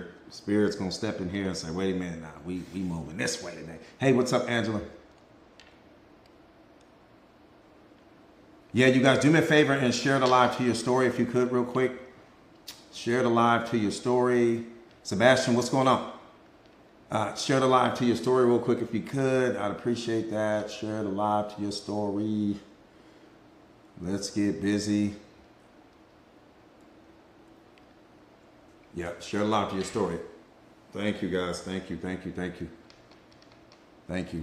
Spirit. Spirit's going to step in here and say, wait a minute now, we moving this way today. Hey, what's up, Angela? Yeah, you guys, do me a favor and share the live to your story if you could real quick. Share the live to your story. Sebastian, what's going on? Share the live to your story real quick if you could. I'd appreciate that. Share the live to your story. Let's get busy. Yeah, share the live to your story. Thank you, guys. Thank you, thank you, thank you. Thank you.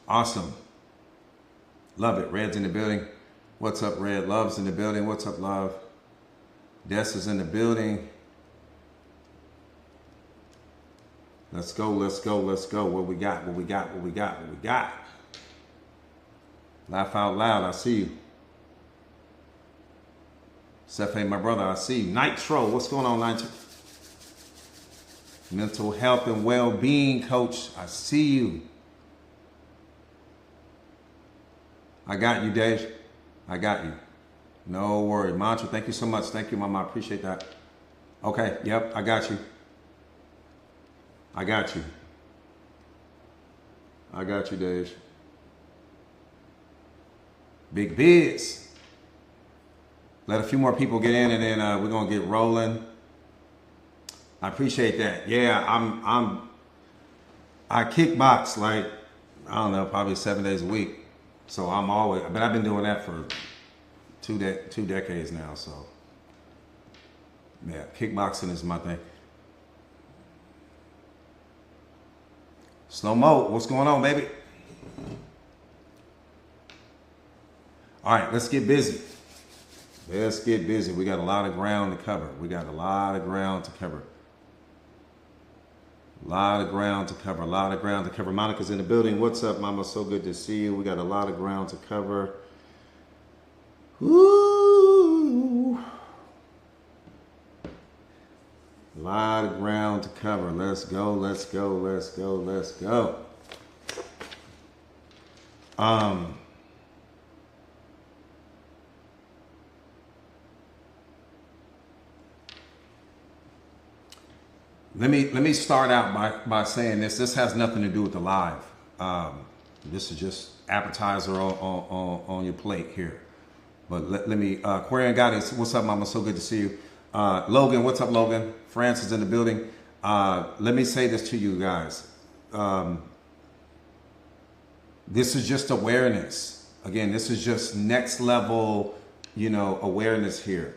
Awesome. Love it. Red's in the building. What's up, Red? Love's in the building. What's up, Love? Des is in the building. Let's go, let's go, let's go. What we got, what we got, what we got, what we got. Laugh out loud, I see you. Sefe, my brother, I see you. Nitro, what's going on, Nitro? Mental health and well-being coach, I see you. I got you, Dave. I got you. No worry. Mantra, thank you so much. Thank you, Mama. I appreciate that. Okay, yep, I got you. I got you. I got you, Dave. Big Biz. Let a few more people get in and then we're gonna get rolling. I appreciate that. Yeah, I kickbox like, I don't know, probably 7 days a week. So I'm always, but I've been doing that for two decades now. So yeah, kickboxing is my thing. Slow Mo, what's going on, baby? All right, let's get busy. Let's get busy. We got a lot of ground to cover. We got a lot of ground to cover. A lot of ground to cover. A lot of ground to cover. Monica's in the building. What's up, Mama? So good to see you. We got a lot of ground to cover. Woo! A lot of ground to cover. Let's go. Let's go. Let's go. Let's go. Let me start out by saying this. This has nothing to do with the live. This is just appetizer on your plate here. But let me, Aquarian Goddess, what's up, Mama? So good to see you. Logan, what's up, Logan? France is in the building. Let me say this to you guys. This is just awareness. Again, this is just next level, awareness here.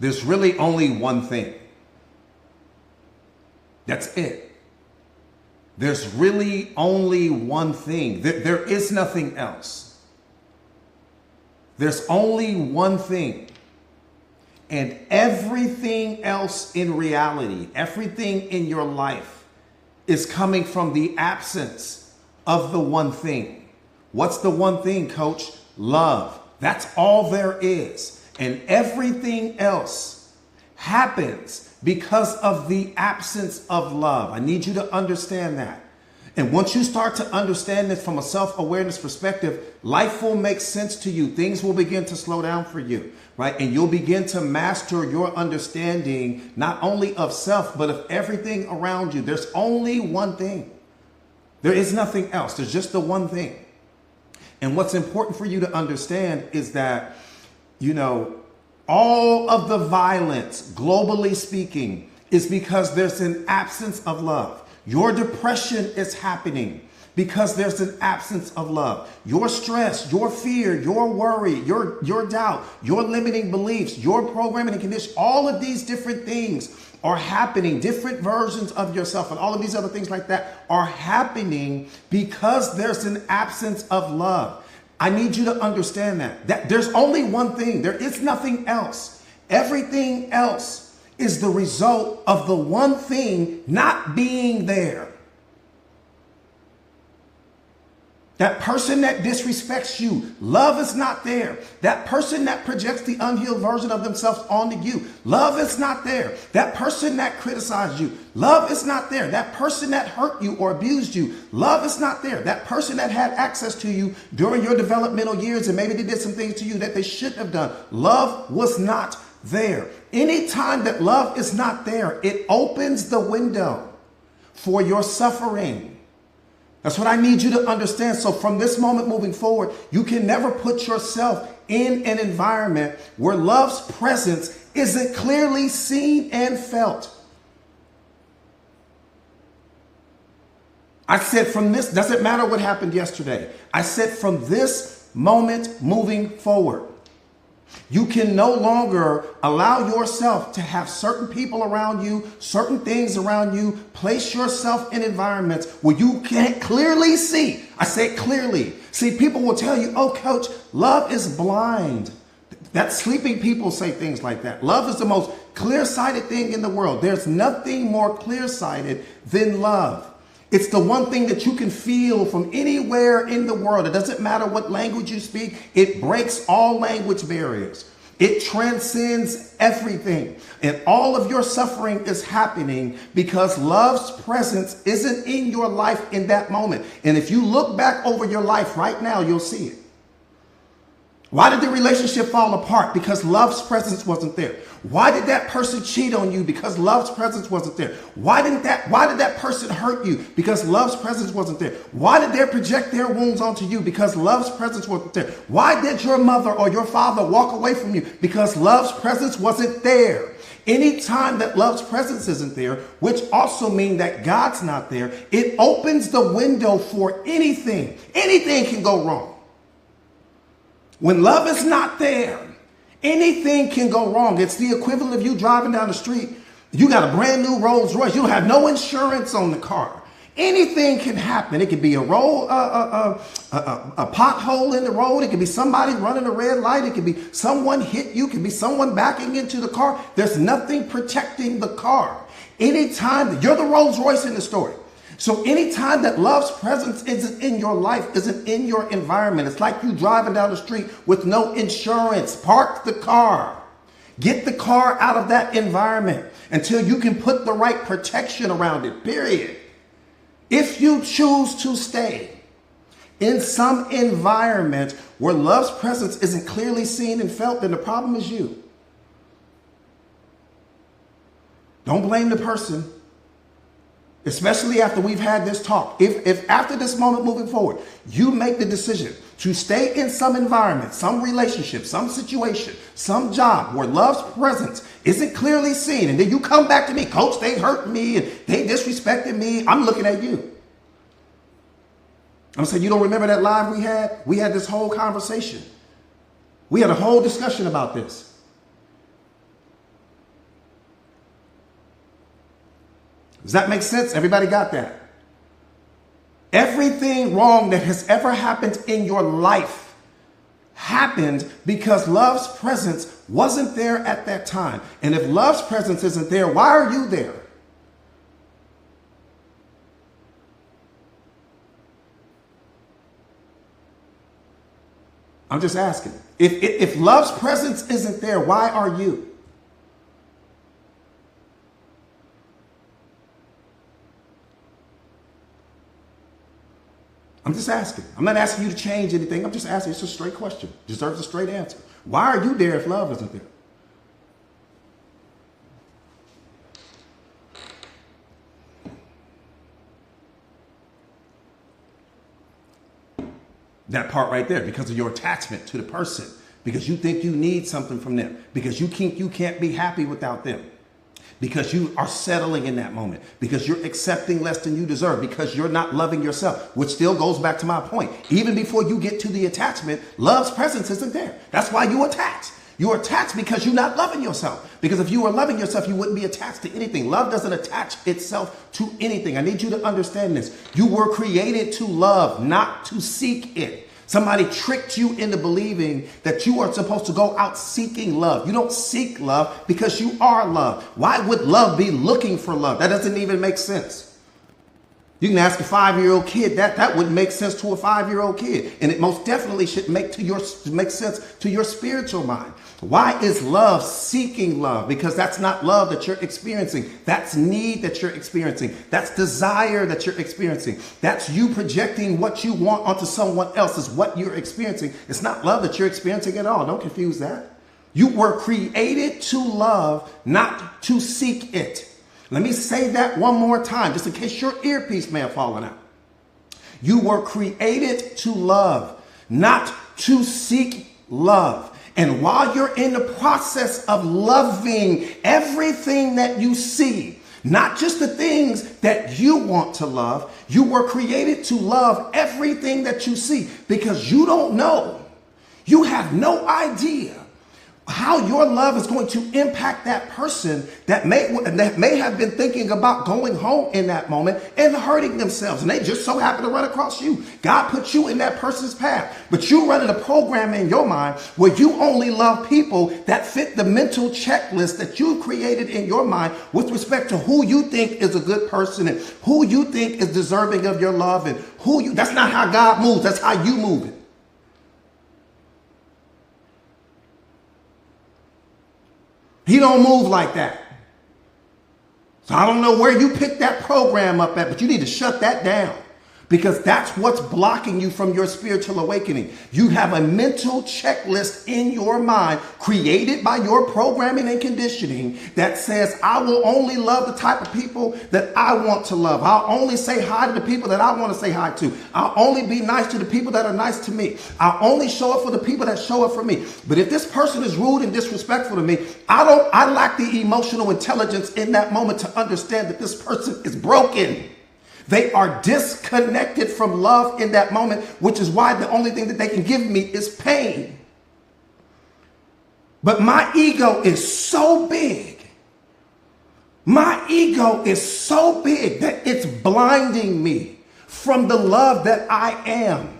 There's really only one thing. That's it. There's really only one thing. There is nothing else. There's only one thing. And everything else in reality, everything in your life is coming from the absence of the one thing. What's the one thing, Coach? Love. That's all there is. And everything else happens because of the absence of love. I need you to understand that. And once you start to understand this from a self-awareness perspective, life will make sense to you. Things will begin to slow down for you, right? And you'll begin to master your understanding, not only of self, but of everything around you. There's only one thing. There is nothing else. There's just the one thing. And what's important for you to understand is that all of the violence, globally speaking, is because there's an absence of love. Your depression is happening because there's an absence of love. Your stress, your fear, your worry, your doubt, your limiting beliefs, your programming and condition, all of these different things are happening. Different versions of yourself and all of these other things like that are happening because there's an absence of love. I need you to understand that there's only one thing. There is nothing else. Everything else is the result of the one thing not being there. That person that disrespects you, love is not there. That person that projects the unhealed version of themselves onto you, love is not there. That person that criticized you, love is not there. That person that hurt you or abused you, love is not there. That person that had access to you during your developmental years and maybe they did some things to you that they shouldn't have done, love was not there. Anytime that love is not there, it opens the window for your suffering. That's what I need you to understand. So from this moment moving forward, you can never put yourself in an environment where love's presence isn't clearly seen and felt. I said from this, doesn't matter what happened yesterday. I said from this moment moving forward, you can no longer allow yourself to have certain people around you, certain things around you, place yourself in environments where you can't clearly see. I say clearly. See, people will tell you, oh, coach, love is blind. That sleeping people say things like that. Love is the most clear-sighted thing in the world. There's nothing more clear-sighted than love. It's the one thing that you can feel from anywhere in the world. It doesn't matter what language you speak. It breaks all language barriers. It transcends everything. And all of your suffering is happening because love's presence isn't in your life in that moment. And if you look back over your life right now, you'll see it. Why did the relationship fall apart? Because love's presence wasn't there. Why did that person cheat on you? Because love's presence wasn't there. Why did that person hurt you? Because love's presence wasn't there. Why did they project their wounds onto you? Because love's presence wasn't there. Why did your mother or your father walk away from you? Because love's presence wasn't there. Anytime that love's presence isn't there, which also means that God's not there, it opens the window for anything. Anything can go wrong. When love is not there, anything can go wrong. It's the equivalent of you driving down the street. You got a brand new Rolls Royce. You don't have no insurance on the car. Anything can happen. It could be a pothole in the road. It could be somebody running a red light. It could be someone hit you. It could be someone backing into the car. There's nothing protecting the car. Anytime you're the Rolls Royce in the story. So anytime that love's presence isn't in your life, isn't in your environment, it's like you driving down the street with no insurance. Park the car. Get the car out of that environment until you can put the right protection around it, period. If you choose to stay in some environment where love's presence isn't clearly seen and felt, then the problem is you. Don't blame the person. Especially after we've had this talk. If after this moment moving forward, you make the decision to stay in some environment, some relationship, some situation, some job where love's presence isn't clearly seen, and then you come back to me, coach, they hurt me and they disrespected me, I'm looking at you. I'm saying, you don't remember that live we had? We had this whole conversation. We had a whole discussion about this. Does that make sense? Everybody got that? Everything wrong that has ever happened in your life happened because love's presence wasn't there at that time. And if love's presence isn't there, why are you there? I'm just asking. If love's presence isn't there, why are you? I'm just asking. I'm not asking you to change anything. I'm just asking. It's a straight question. Deserves a straight answer. Why are you there if love isn't there? That part right there, because of your attachment to the person, because you think you need something from them, because you can't be happy without them. Because you are settling in that moment, because you're accepting less than you deserve, because you're not loving yourself, which still goes back to my point. Even before you get to the attachment, love's presence isn't there. That's why you attach. You're attached because you're not loving yourself. Because if you were loving yourself, you wouldn't be attached to anything. Love doesn't attach itself to anything. I need you to understand this. You were created to love, not to seek it. Somebody tricked you into believing that you are supposed to go out seeking love. You don't seek love because you are love. Why would love be looking for love? That doesn't even make sense. You can ask a 5-year-old kid that wouldn't make sense to a 5-year-old kid. And it most definitely should make sense to your spiritual mind. Why is love seeking love? Because that's not love that you're experiencing. That's need that you're experiencing. That's desire that you're experiencing. That's you projecting what you want onto someone else is what you're experiencing. It's not love that you're experiencing at all. Don't confuse that. You were created to love, not to seek it. Let me say that one more time, just in case your earpiece may have fallen out. You were created to love, not to seek love. And while you're in the process of loving everything that you see, not just the things that you want to love, you were created to love everything that you see because you don't know. You have no idea how your love is going to impact that person that may have been thinking about going home in that moment and hurting themselves. And they just so happen to run across you. God put you in that person's path, but you're running a program in your mind where you only love people that fit the mental checklist that you've created in your mind with respect to who you think is a good person and who you think is deserving of your love and that's not how God moves. That's how you move it. He don't move like that. So I don't know where you picked that program up at, but you need to shut that down because that's what's blocking you from your spiritual awakening. You have a mental checklist in your mind created by your programming and conditioning that says, I will only love the type of people that I want to love. I'll only say hi to the people that I want to say hi to. I'll only be nice to the people that are nice to me. I'll only show up for the people that show up for me. But if this person is rude and disrespectful to me, I lack the emotional intelligence in that moment to understand that this person is broken. They are disconnected from love in that moment, which is why the only thing that they can give me is pain. But my ego is so big. My ego is so big that it's blinding me from the love that I am.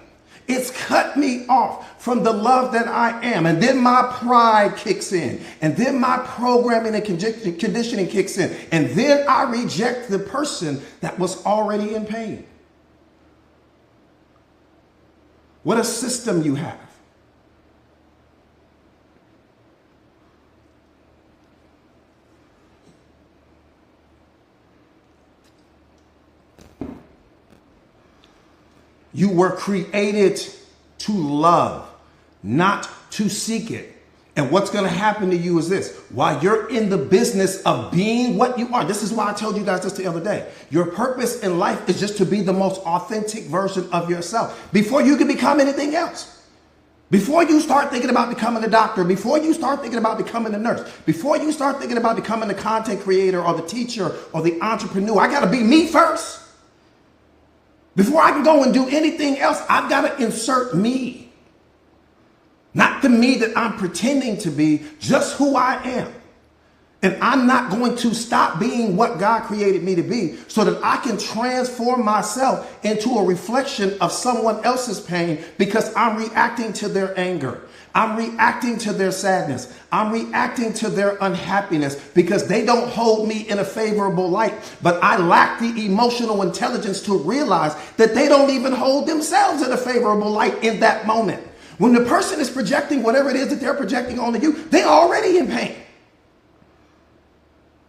It's cut me off from the love that I am. And then my pride kicks in. And then my programming and conditioning kicks in. And then I reject the person that was already in pain. What a system you have. You were created to love, not to seek it. And what's going to happen to you is this. While you're in the business of being what you are, this is why I told you guys this the other day. Your purpose in life is just to be the most authentic version of yourself before you can become anything else. Before you start thinking about becoming a doctor, before you start thinking about becoming a nurse, before you start thinking about becoming the content creator or the teacher or the entrepreneur, I got to be me first. Before I can go and do anything else, I've got to insert me. Not the me that I'm pretending to be, just who I am. And I'm not going to stop being what God created me to be so that I can transform myself into a reflection of someone else's pain because I'm reacting to their anger. I'm reacting to their sadness. I'm reacting to their unhappiness because they don't hold me in a favorable light. But I lack the emotional intelligence to realize that they don't even hold themselves in a favorable light in that moment. When the person is projecting whatever it is that they're projecting onto you, they're already in pain.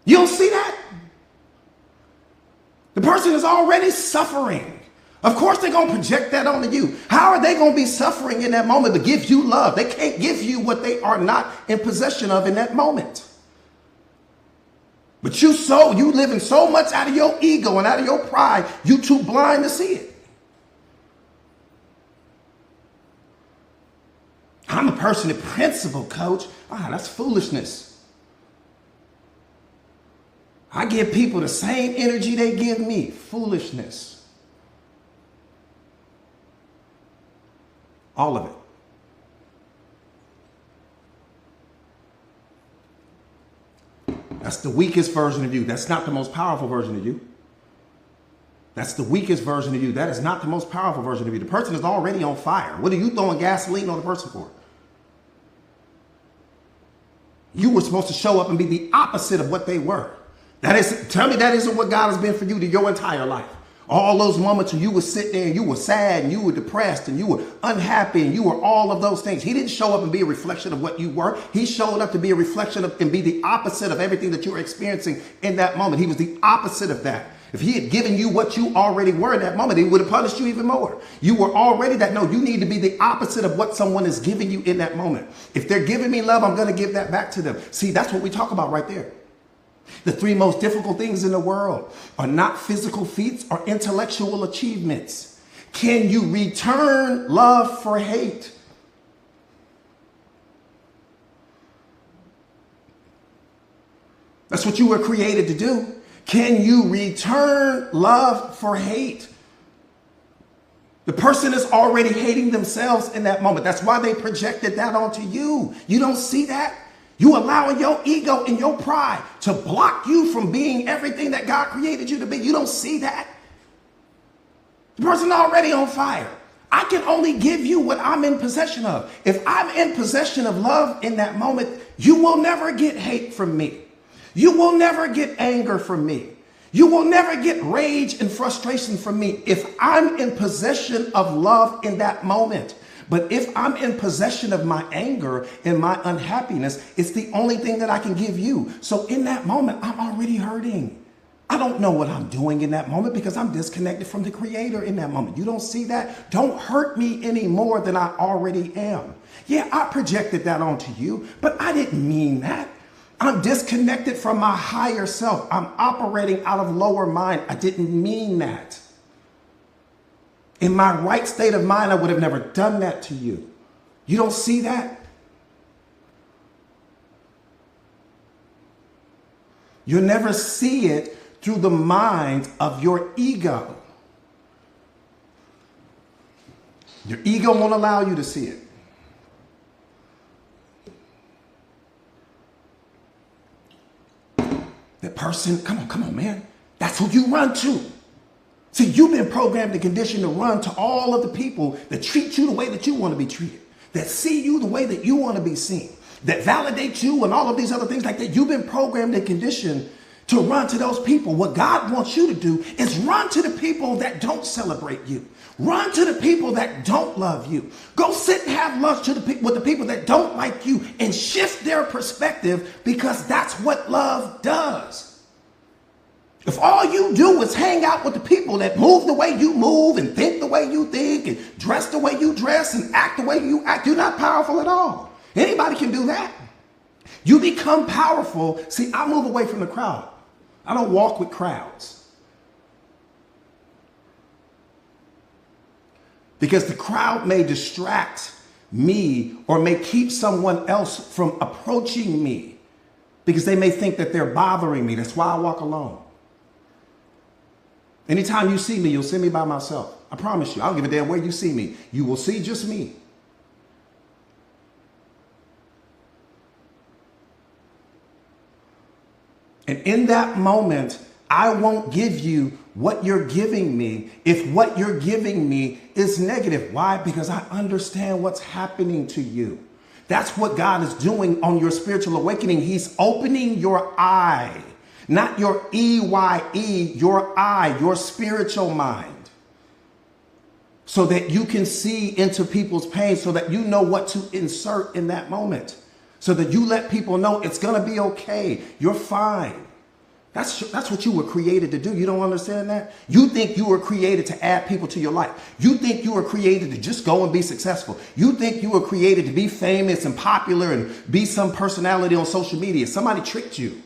You don't see that? The person is already suffering. Of course they're going to project that onto you. How are they going to be suffering in that moment to give you love? They can't give you what they are not in possession of in that moment. But you living so much out of your ego and out of your pride, you too blind to see it. I'm a person of principle, coach. That's foolishness. I give people the same energy they give me. Foolishness. All of it. That's the weakest version of you. That's not the most powerful version of you. That's the weakest version of you. That is not the most powerful version of you. The person is already on fire. What are you throwing gasoline on the person for? You were supposed to show up and be the opposite of what they were. Tell me that isn't what God has been for you your entire life. All those moments when you would sit there and you were sad and you were depressed and you were unhappy and you were all of those things. He didn't show up and be a reflection of what you were. He showed up to be a reflection of and be the opposite of everything that you were experiencing in that moment. He was the opposite of that. If he had given you what you already were in that moment, he would have punished you even more. You were already that. No, you need to be the opposite of what someone is giving you in that moment. If they're giving me love, I'm going to give that back to them. See, that's what we talk about right there. The three most difficult things in the world are not physical feats or intellectual achievements. Can you return love for hate? That's what you were created to do. Can you return love for hate? The person is already hating themselves in that moment. That's why they projected that onto you. You don't see that? You allowing your ego and your pride to block you from being everything that God created you to be. You don't see that? The person already on fire. I can only give you what I'm in possession of. If I'm in possession of love in that moment, you will never get hate from me. You will never get anger from me. You will never get rage and frustration from me if I'm in possession of love in that moment. But if I'm in possession of my anger and my unhappiness, it's the only thing that I can give you. So in that moment, I'm already hurting. I don't know what I'm doing in that moment because I'm disconnected from the Creator in that moment. You don't see that? Don't hurt me any more than I already am. Yeah, I projected that onto you, but I didn't mean that. I'm disconnected from my higher self. I'm operating out of lower mind. I didn't mean that. In my right state of mind, I would have never done that to you. You don't see that? You'll never see it through the mind of your ego. Your ego won't allow you to see it. That person, come on, man. That's who you run to. See, you've been programmed and conditioned to run to all of the people that treat you the way that you want to be treated, that see you the way that you want to be seen, that validate you and all of these other things like that. You've been programmed and conditioned to run to those people. What God wants you to do is run to the people that don't celebrate you. Run to the people that don't love you. Go sit and have lunch with the people that don't like you and shift their perspective, because that's what love does. If all you do is hang out with the people that move the way you move and think the way you think and dress the way you dress and act the way you act, you're not powerful at all. Anybody can do that. You become powerful. See, I move away from the crowd. I don't walk with crowds. Because the crowd may distract me or may keep someone else from approaching me because they may think that they're bothering me. That's why I walk alone. Anytime you see me, you'll see me by myself. I promise you. I don't give a damn where you see me. You will see just me. And in that moment, I won't give you what you're giving me if what you're giving me is negative. Why? Because I understand what's happening to you. That's what God is doing on your spiritual awakening. He's opening your eye, not your EYE, your eye, your spiritual mind, so that you can see into people's pain, so that you know what to insert in that moment, so that you let people know it's going to be okay. You're fine. That's what you were created to do. You don't understand that? You think you were created to add people to your life. You think you were created to just go and be successful. You think you were created to be famous and popular and be some personality on social media. Somebody tricked you.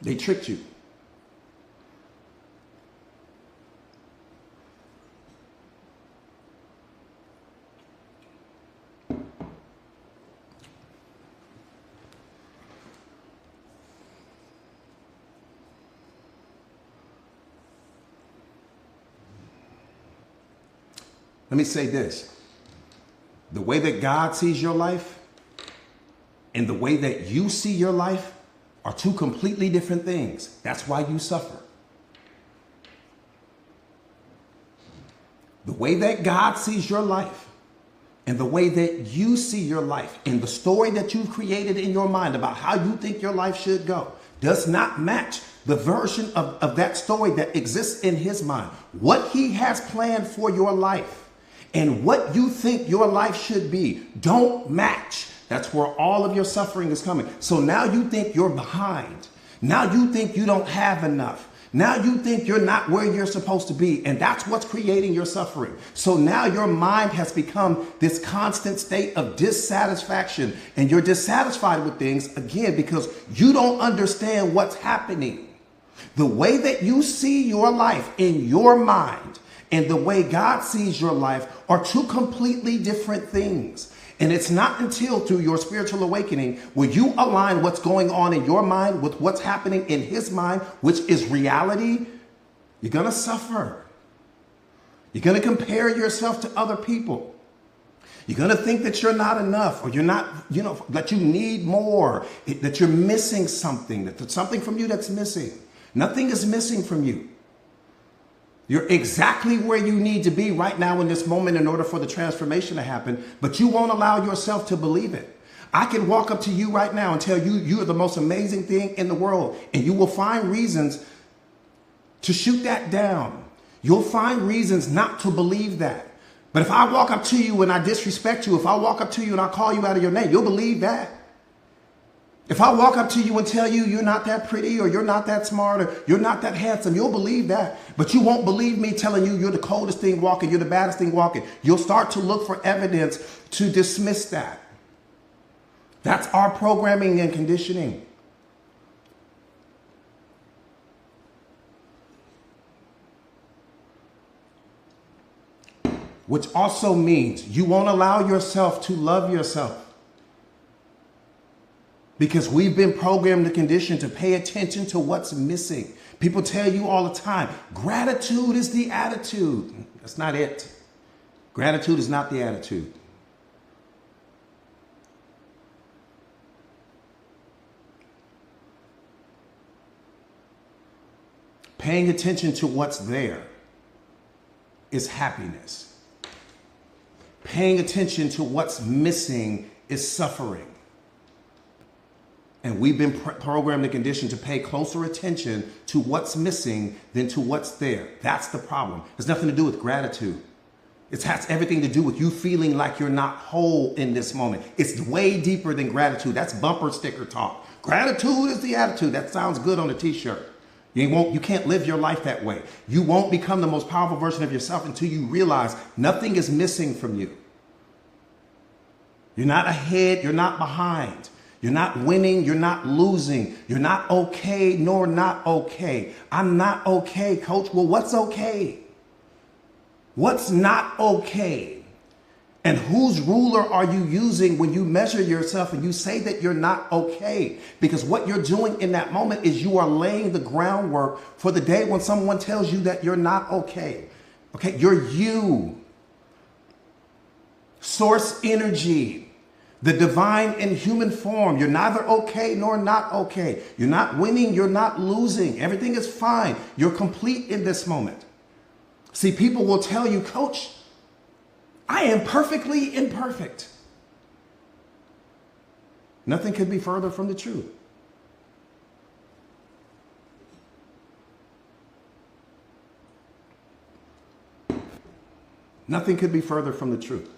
They tricked you. Let me say this. The way that God sees your life and the way that you see your life are two completely different things. That's why you suffer. The way that God sees your life and the way that you see your life and the story that you've created in your mind about how you think your life should go, does not match the version of that story that exists in his mind. What he has planned for your life and what you think your life should be don't match. That's where all of your suffering is coming. So now you think you're behind. Now you think you don't have enough. Now you think you're not where you're supposed to be, and that's what's creating your suffering. So now your mind has become this constant state of dissatisfaction, and you're dissatisfied with things, again, because you don't understand what's happening. The way that you see your life in your mind and the way God sees your life are two completely different things. And it's not until through your spiritual awakening will you align what's going on in your mind with what's happening in his mind, which is reality. You're going to suffer. You're going to compare yourself to other people. You're going to think that you're not enough, or you're not, that you need more, that you're missing something, that there's something from you that's missing. Nothing is missing from you. You're exactly where you need to be right now in this moment in order for the transformation to happen, but you won't allow yourself to believe it. I can walk up to you right now and tell you you are the most amazing thing in the world, and you will find reasons to shoot that down. You'll find reasons not to believe that. But if I walk up to you and I disrespect you, if I walk up to you and I call you out of your name, you'll believe that. If I walk up to you and tell you you're not that pretty, or you're not that smart, or you're not that handsome, you'll believe that. But you won't believe me telling you you're the coldest thing walking, you're the baddest thing walking. You'll start to look for evidence to dismiss that. That's our programming and conditioning. Which also means you won't allow yourself to love yourself. Because we've been programmed and conditioned to pay attention to what's missing. People tell you all the time, gratitude is the attitude. That's not it. Gratitude is not the attitude. Paying attention to what's there is happiness. Paying attention to what's missing is suffering. And we've been programmed and conditioned to pay closer attention to what's missing than to what's there. That's the problem. It's nothing to do with gratitude. It has everything to do with you feeling like you're not whole in this moment. It's way deeper than gratitude. That's bumper sticker talk. Gratitude is the attitude. That sounds good on a t-shirt. You can't live your life that way. You won't become the most powerful version of yourself until you realize nothing is missing from you. You're not ahead. You're not behind. You're not winning, you're not losing. You're not okay, nor not okay. I'm not okay, coach. Well, what's okay? What's not okay? And whose ruler are you using when you measure yourself and you say that you're not okay? Because what you're doing in that moment is you are laying the groundwork for the day when someone tells you that you're not okay. Okay, you're you. Source energy. The divine in human form. You're neither okay nor not okay. You're not winning. You're not losing. Everything is fine. You're complete in this moment. See, people will tell you, coach, I am perfectly imperfect. Nothing could be further from the truth. Nothing could be further from the truth.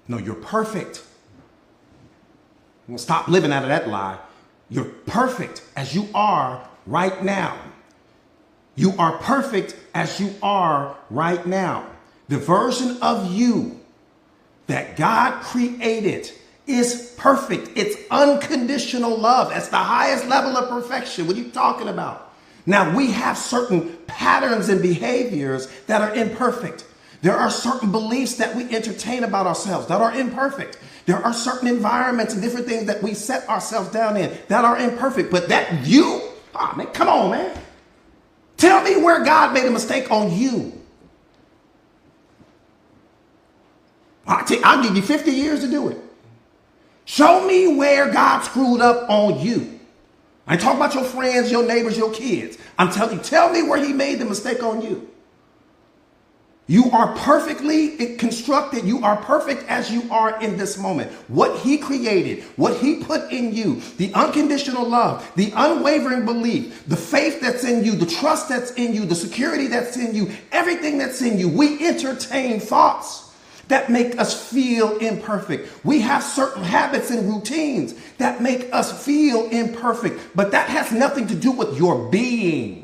No, you're perfect. Well, stop living out of that lie. You're perfect as you are right now. You are perfect as you are right now. The version of you that God created is perfect. It's unconditional love. That's the highest level of perfection. What are you talking about? Now, we have certain patterns and behaviors that are imperfect. There are certain beliefs that we entertain about ourselves that are imperfect. There are certain environments and different things that we set ourselves down in that are imperfect. But that you, man, come on, man. Tell me where God made a mistake on you. I'll give you 50 years to do it. Show me where God screwed up on you. I ain't talking about your friends, your neighbors, your kids. I'm telling you, tell me where he made the mistake on you. You are perfectly constructed. You are perfect as you are in this moment. What he created, what he put in you, the unconditional love, the unwavering belief, the faith that's in you, the trust that's in you, the security that's in you, everything that's in you. We entertain thoughts that make us feel imperfect. We have certain habits and routines that make us feel imperfect, but that has nothing to do with your being.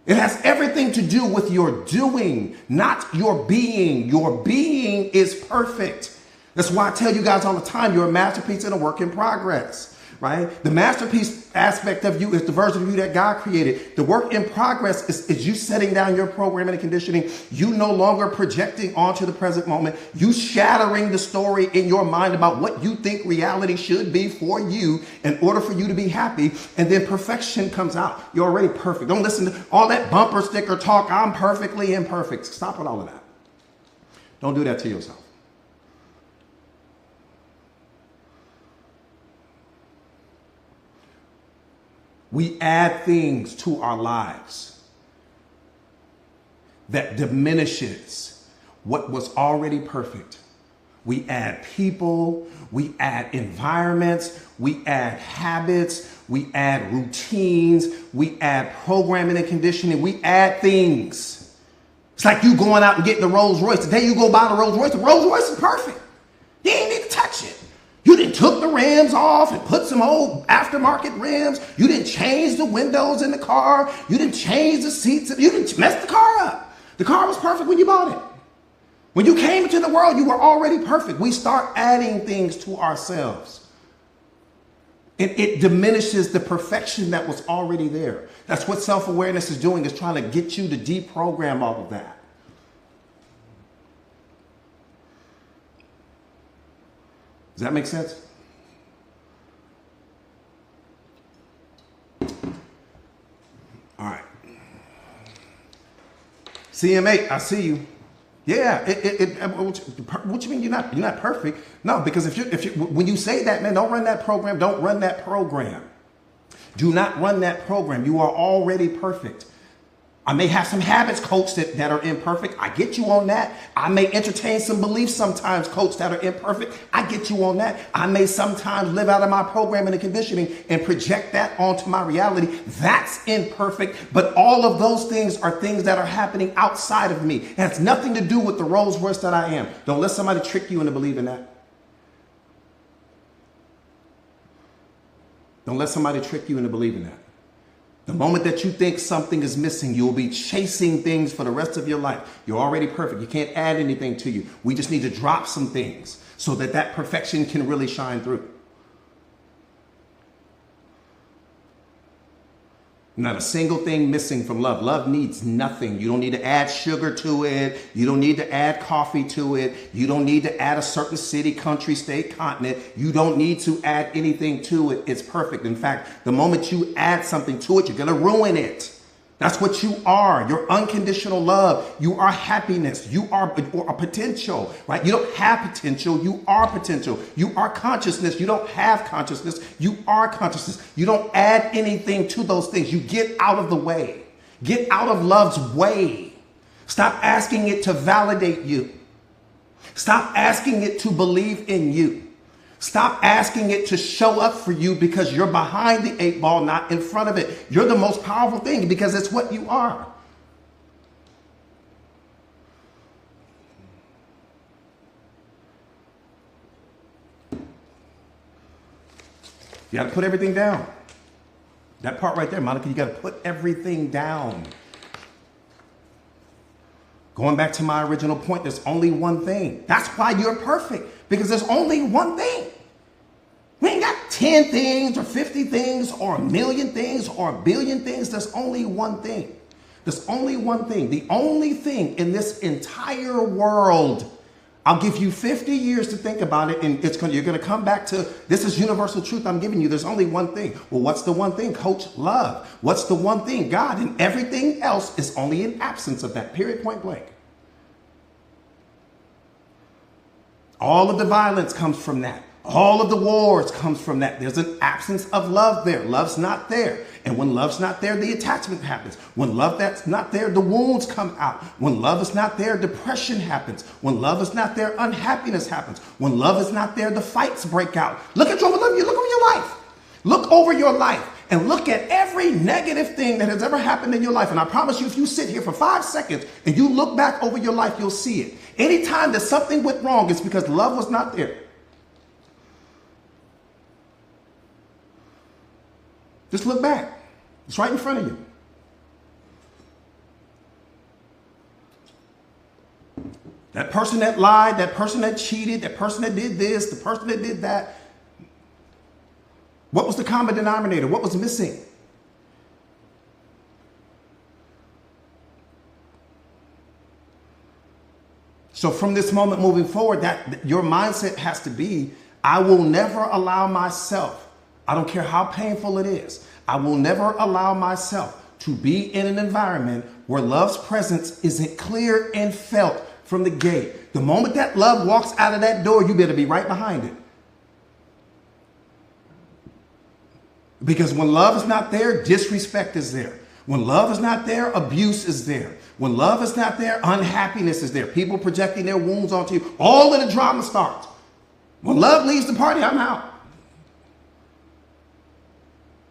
It has everything to do with your doing, not your being. Your being is perfect. That's why I tell you guys all the time, you're a masterpiece and a work in progress, right? The masterpiece aspect of you is the version of you that God created. The work in progress is you setting down your programming and conditioning. You no longer projecting onto the present moment. You shattering the story in your mind about what you think reality should be for you in order for you to be happy. And then perfection comes out. You're already perfect. Don't listen to all that bumper sticker talk. I'm perfectly imperfect. Stop with all of that. Don't do that to yourself. We add things to our lives that diminishes what was already perfect. We add people, we add environments, we add habits, we add routines, we add programming and conditioning, we add things. It's like you going out and getting the Rolls Royce. The day you go buy the Rolls Royce is perfect. You ain't need to touch it. You didn't took the rims off and put some old aftermarket rims. You didn't change the windows in the car. You didn't change the seats. You didn't mess the car up. The car was perfect when you bought it. When you came into the world, you were already perfect. We start adding things to ourselves. It diminishes the perfection that was already there. That's what self-awareness is doing, is trying to get you to deprogram all of that. Does that make sense? All right. CM8, I see you. Yeah. What you mean you're not perfect? No, because when you say that, man, don't run that program. Don't run that program. Do not run that program. You are already perfect. I may have some habits, coach, that are imperfect. I get you on that. I may entertain some beliefs sometimes, coach, that are imperfect. I get you on that. I may sometimes live out of my programming and conditioning and project that onto my reality. That's imperfect. But all of those things are things that are happening outside of me. It has nothing to do with the Rolls Royce that I am. Don't let somebody trick you into believing that. Don't let somebody trick you into believing that. The moment that you think something is missing, you'll be chasing things for the rest of your life. You're already perfect. You can't add anything to you. We just need to drop some things so that perfection can really shine through. Not a single thing missing from love. Love needs nothing. You don't need to add sugar to it. You don't need to add coffee to it. You don't need to add a certain city, country, state, continent. You don't need to add anything to it. It's perfect. In fact, the moment you add something to it, you're going to ruin it. That's what you are. You're unconditional love. You are happiness. You are a potential, right? You don't have potential. You are potential. You are consciousness. You don't have consciousness. You are consciousness. You don't add anything to those things. You get out of the way. Get out of love's way. Stop asking it to validate you. Stop asking it to believe in you. Stop asking it to show up for you because you're behind the 8 ball, not in front of it. You're the most powerful thing because it's what you are. You got to put everything down. That part right there, Monica, you got to put everything down. Going back to my original point, there's only one thing. That's why you're perfect, because there's only one thing. We ain't got 10 things or 50 things or 1,000,000 things or 1,000,000,000 things. There's only one thing. There's only one thing. The only thing in this entire world. I'll give you 50 years to think about it, and you're going to come back to, this is universal truth I'm giving you. There's only one thing. Well, what's the one thing, coach? Love. What's the one thing? God. And everything else is only an absence of that, period, point blank. All of the violence comes from that. All of the wars comes from that. There's an absence of love there. Love's not there. And when love's not there, the attachment happens. When love that's not there, the wounds come out. When love is not there, depression happens. When love is not there, unhappiness happens. When love is not there, the fights break out. Look at look over your life. Look over your life and look at every negative thing that has ever happened in your life. And I promise you, if you sit here for 5 seconds and you look back over your life, you'll see it. Anytime that something went wrong, it's because love was not there. Just look back. It's right in front of you. That person that lied, that person that cheated, that person that did this, the person that did that. What was the common denominator? What was missing? So from this moment moving forward, that your mindset has to be, I will never allow myself, I don't care how painful it is, I will never allow myself to be in an environment where love's presence isn't clear and felt from the gate. The moment that love walks out of that door, you better be right behind it. Because when love is not there, disrespect is there. When love is not there, abuse is there. When love is not there, unhappiness is there. People projecting their wounds onto you. All of the drama starts. When love leaves the party, I'm out.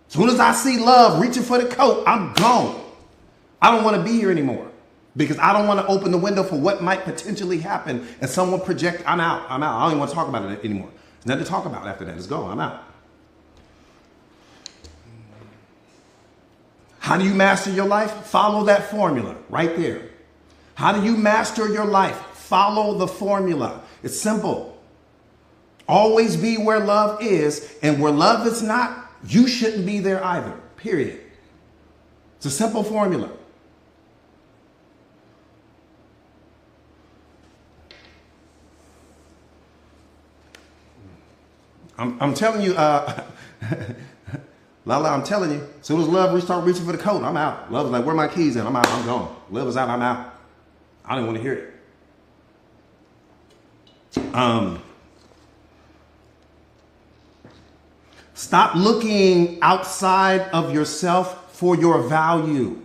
As soon as I see love reaching for the coat, I'm gone. I don't want to be here anymore because I don't want to open the window for what might potentially happen and someone project, I'm out. I don't even want to talk about it anymore. There's nothing to talk about after that. It's gone. I'm out. How do you master your life? Follow that formula right there. How do you master your life? Follow the formula. It's simple. Always be where love is, and where love is not, you shouldn't be there either, period. It's a simple formula. I'm telling you, Lala, I'm telling you, as soon as love we start reaching for the coat, I'm out. Love is like, where are my keys at? I'm out, I'm gone. Love is out, I'm out. I don't want to hear it. Stop looking outside of yourself for your value.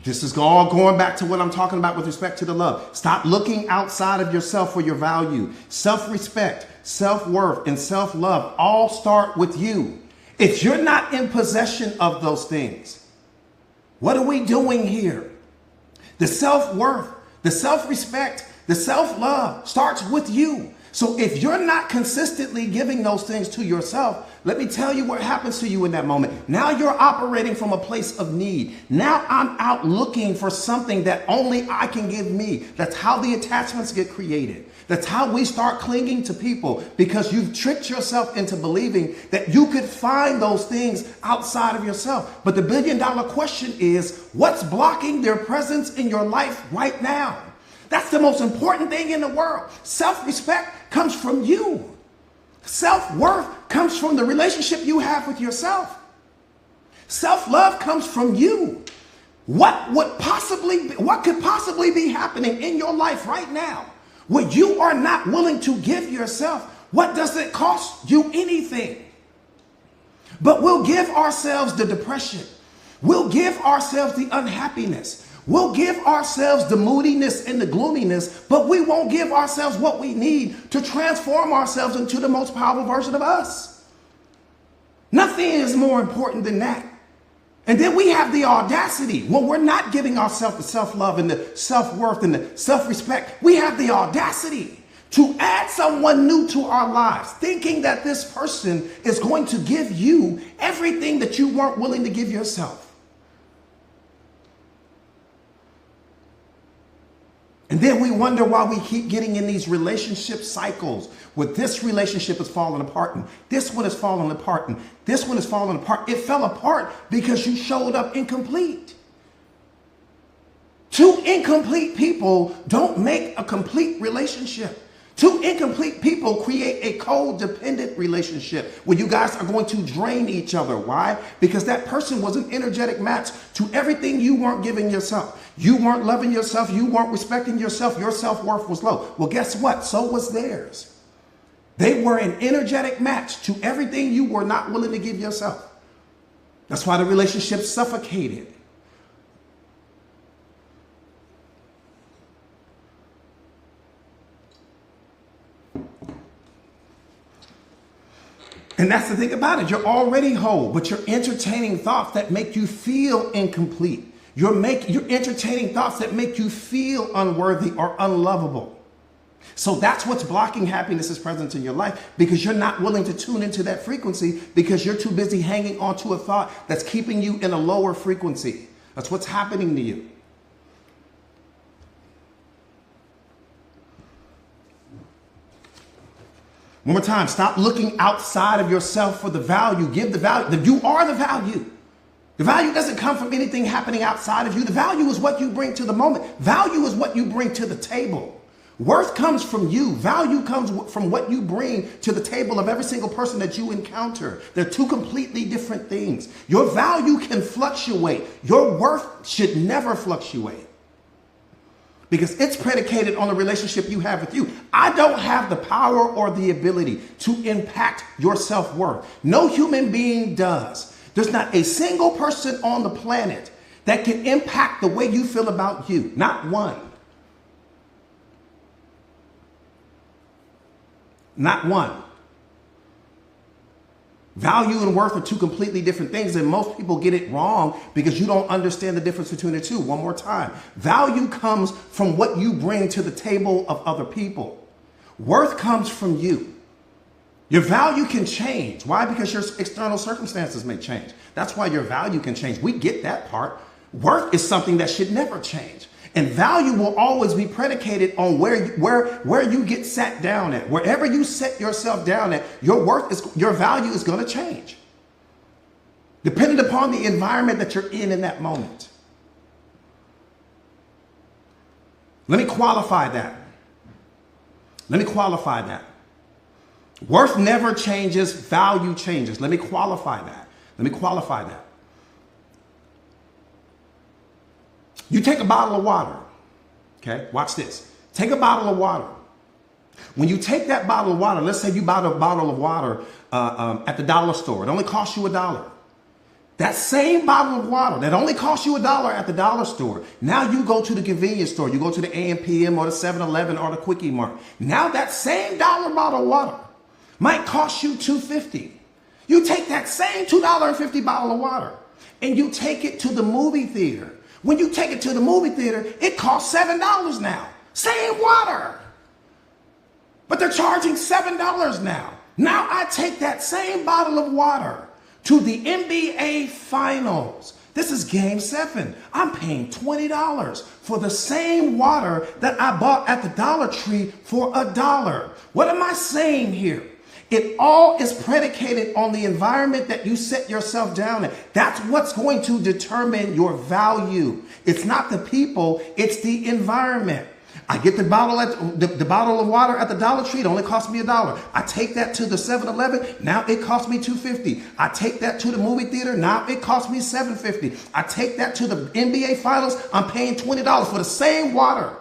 This is all going back to what I'm talking about with respect to the love. Stop looking outside of yourself for your value. Self-respect, self-worth, and self-love all start with you. If you're not in possession of those things, what are we doing here? The self-worth, the self-respect, the self-love starts with you. So if you're not consistently giving those things to yourself, let me tell you what happens to you in that moment. Now you're operating from a place of need. Now I'm out looking for something that only I can give me. That's how the attachments get created. That's how we start clinging to people, because you've tricked yourself into believing that you could find those things outside of yourself. But the billion-dollar question is, what's blocking their presence in your life right now? That's the most important thing in the world. Self-respect comes from you. Self-worth comes from the relationship you have with yourself. Self-love comes from you. What could possibly be happening in your life right now where you are not willing to give yourself? What does it cost you? Anything. But we'll give ourselves the depression. We'll give ourselves the unhappiness. We'll give ourselves the moodiness and the gloominess, but we won't give ourselves what we need to transform ourselves into the most powerful version of us. Nothing is more important than that. And then we have the audacity, when we're not giving ourselves the self-love and the self-worth and the self-respect, we have the audacity to add someone new to our lives, thinking that this person is going to give you everything that you weren't willing to give yourself. And then we wonder why we keep getting in these relationship cycles where this relationship is falling apart and this one is falling apart and this one is falling apart. It fell apart because you showed up incomplete. Two incomplete people don't make a complete relationship. Two incomplete people create a codependent relationship where you guys are going to drain each other. Why? Because that person was an energetic match to everything you weren't giving yourself. You weren't loving yourself. You weren't respecting yourself. Your self-worth was low. Well, guess what? So was theirs. They were an energetic match to everything you were not willing to give yourself. That's why the relationship suffocated. And that's the thing about it. You're already whole, but you're entertaining thoughts that make you feel incomplete. You're entertaining thoughts that make you feel unworthy or unlovable. So that's what's blocking happiness's presence in your life, because you're not willing to tune into that frequency because you're too busy hanging on to a thought that's keeping you in a lower frequency. That's what's happening to you. One more time, stop looking outside of yourself for the value. Give the value. You are the value. The value doesn't come from anything happening outside of you. The value is what you bring to the moment. Value is what you bring to the table. Worth comes from you. Value comes from what you bring to the table of every single person that you encounter. They're two completely different things. Your value can fluctuate. Your worth should never fluctuate, because it's predicated on the relationship you have with you. I don't have the power or the ability to impact your self-worth. No human being does. There's not a single person on the planet that can impact the way you feel about you. Not one. Not one. Value and worth are two completely different things, and most people get it wrong because you don't understand the difference between the two. One more time. Value comes from what you bring to the table of other people. Worth comes from you. Your value can change. Why? Because your external circumstances may change. That's why your value can change. We get that part. Worth is something that should never change. And value will always be predicated on where you get sat down at. Wherever you set yourself down at, your value is going to change, depending upon the environment that you're in that moment. Let me qualify that. Worth never changes, value changes. Let me qualify that. You take a bottle of water, okay? Watch this. Take a bottle of water. When you take that bottle of water, let's say you bought a bottle of water at the dollar store. It only costs you $1. That same bottle of water that only costs you $1 at the dollar store, now you go to the convenience store. You go to the A&PM or the 7-Eleven or the Quickie Mart. Now that same dollar bottle of water might cost you $2.50. You take that same $2.50 bottle of water and you take it to the movie theater. When you take it to the movie theater, it costs $7 now. Same water. But they're charging $7 now. Now I take that same bottle of water to the NBA Finals. This is Game 7. I'm paying $20 for the same water that I bought at the Dollar Tree for $1. What am I saying here? It all is predicated on the environment that you set yourself down in. That's what's going to determine your value. It's not the people, it's the environment. I get the bottle of water at the Dollar Tree. It only costs me $1. I take that to the 7-Eleven. Now it costs me $2.50. I take that to the movie theater. Now it costs me $7.50. I take that to the NBA Finals. I'm paying $20 for the same water.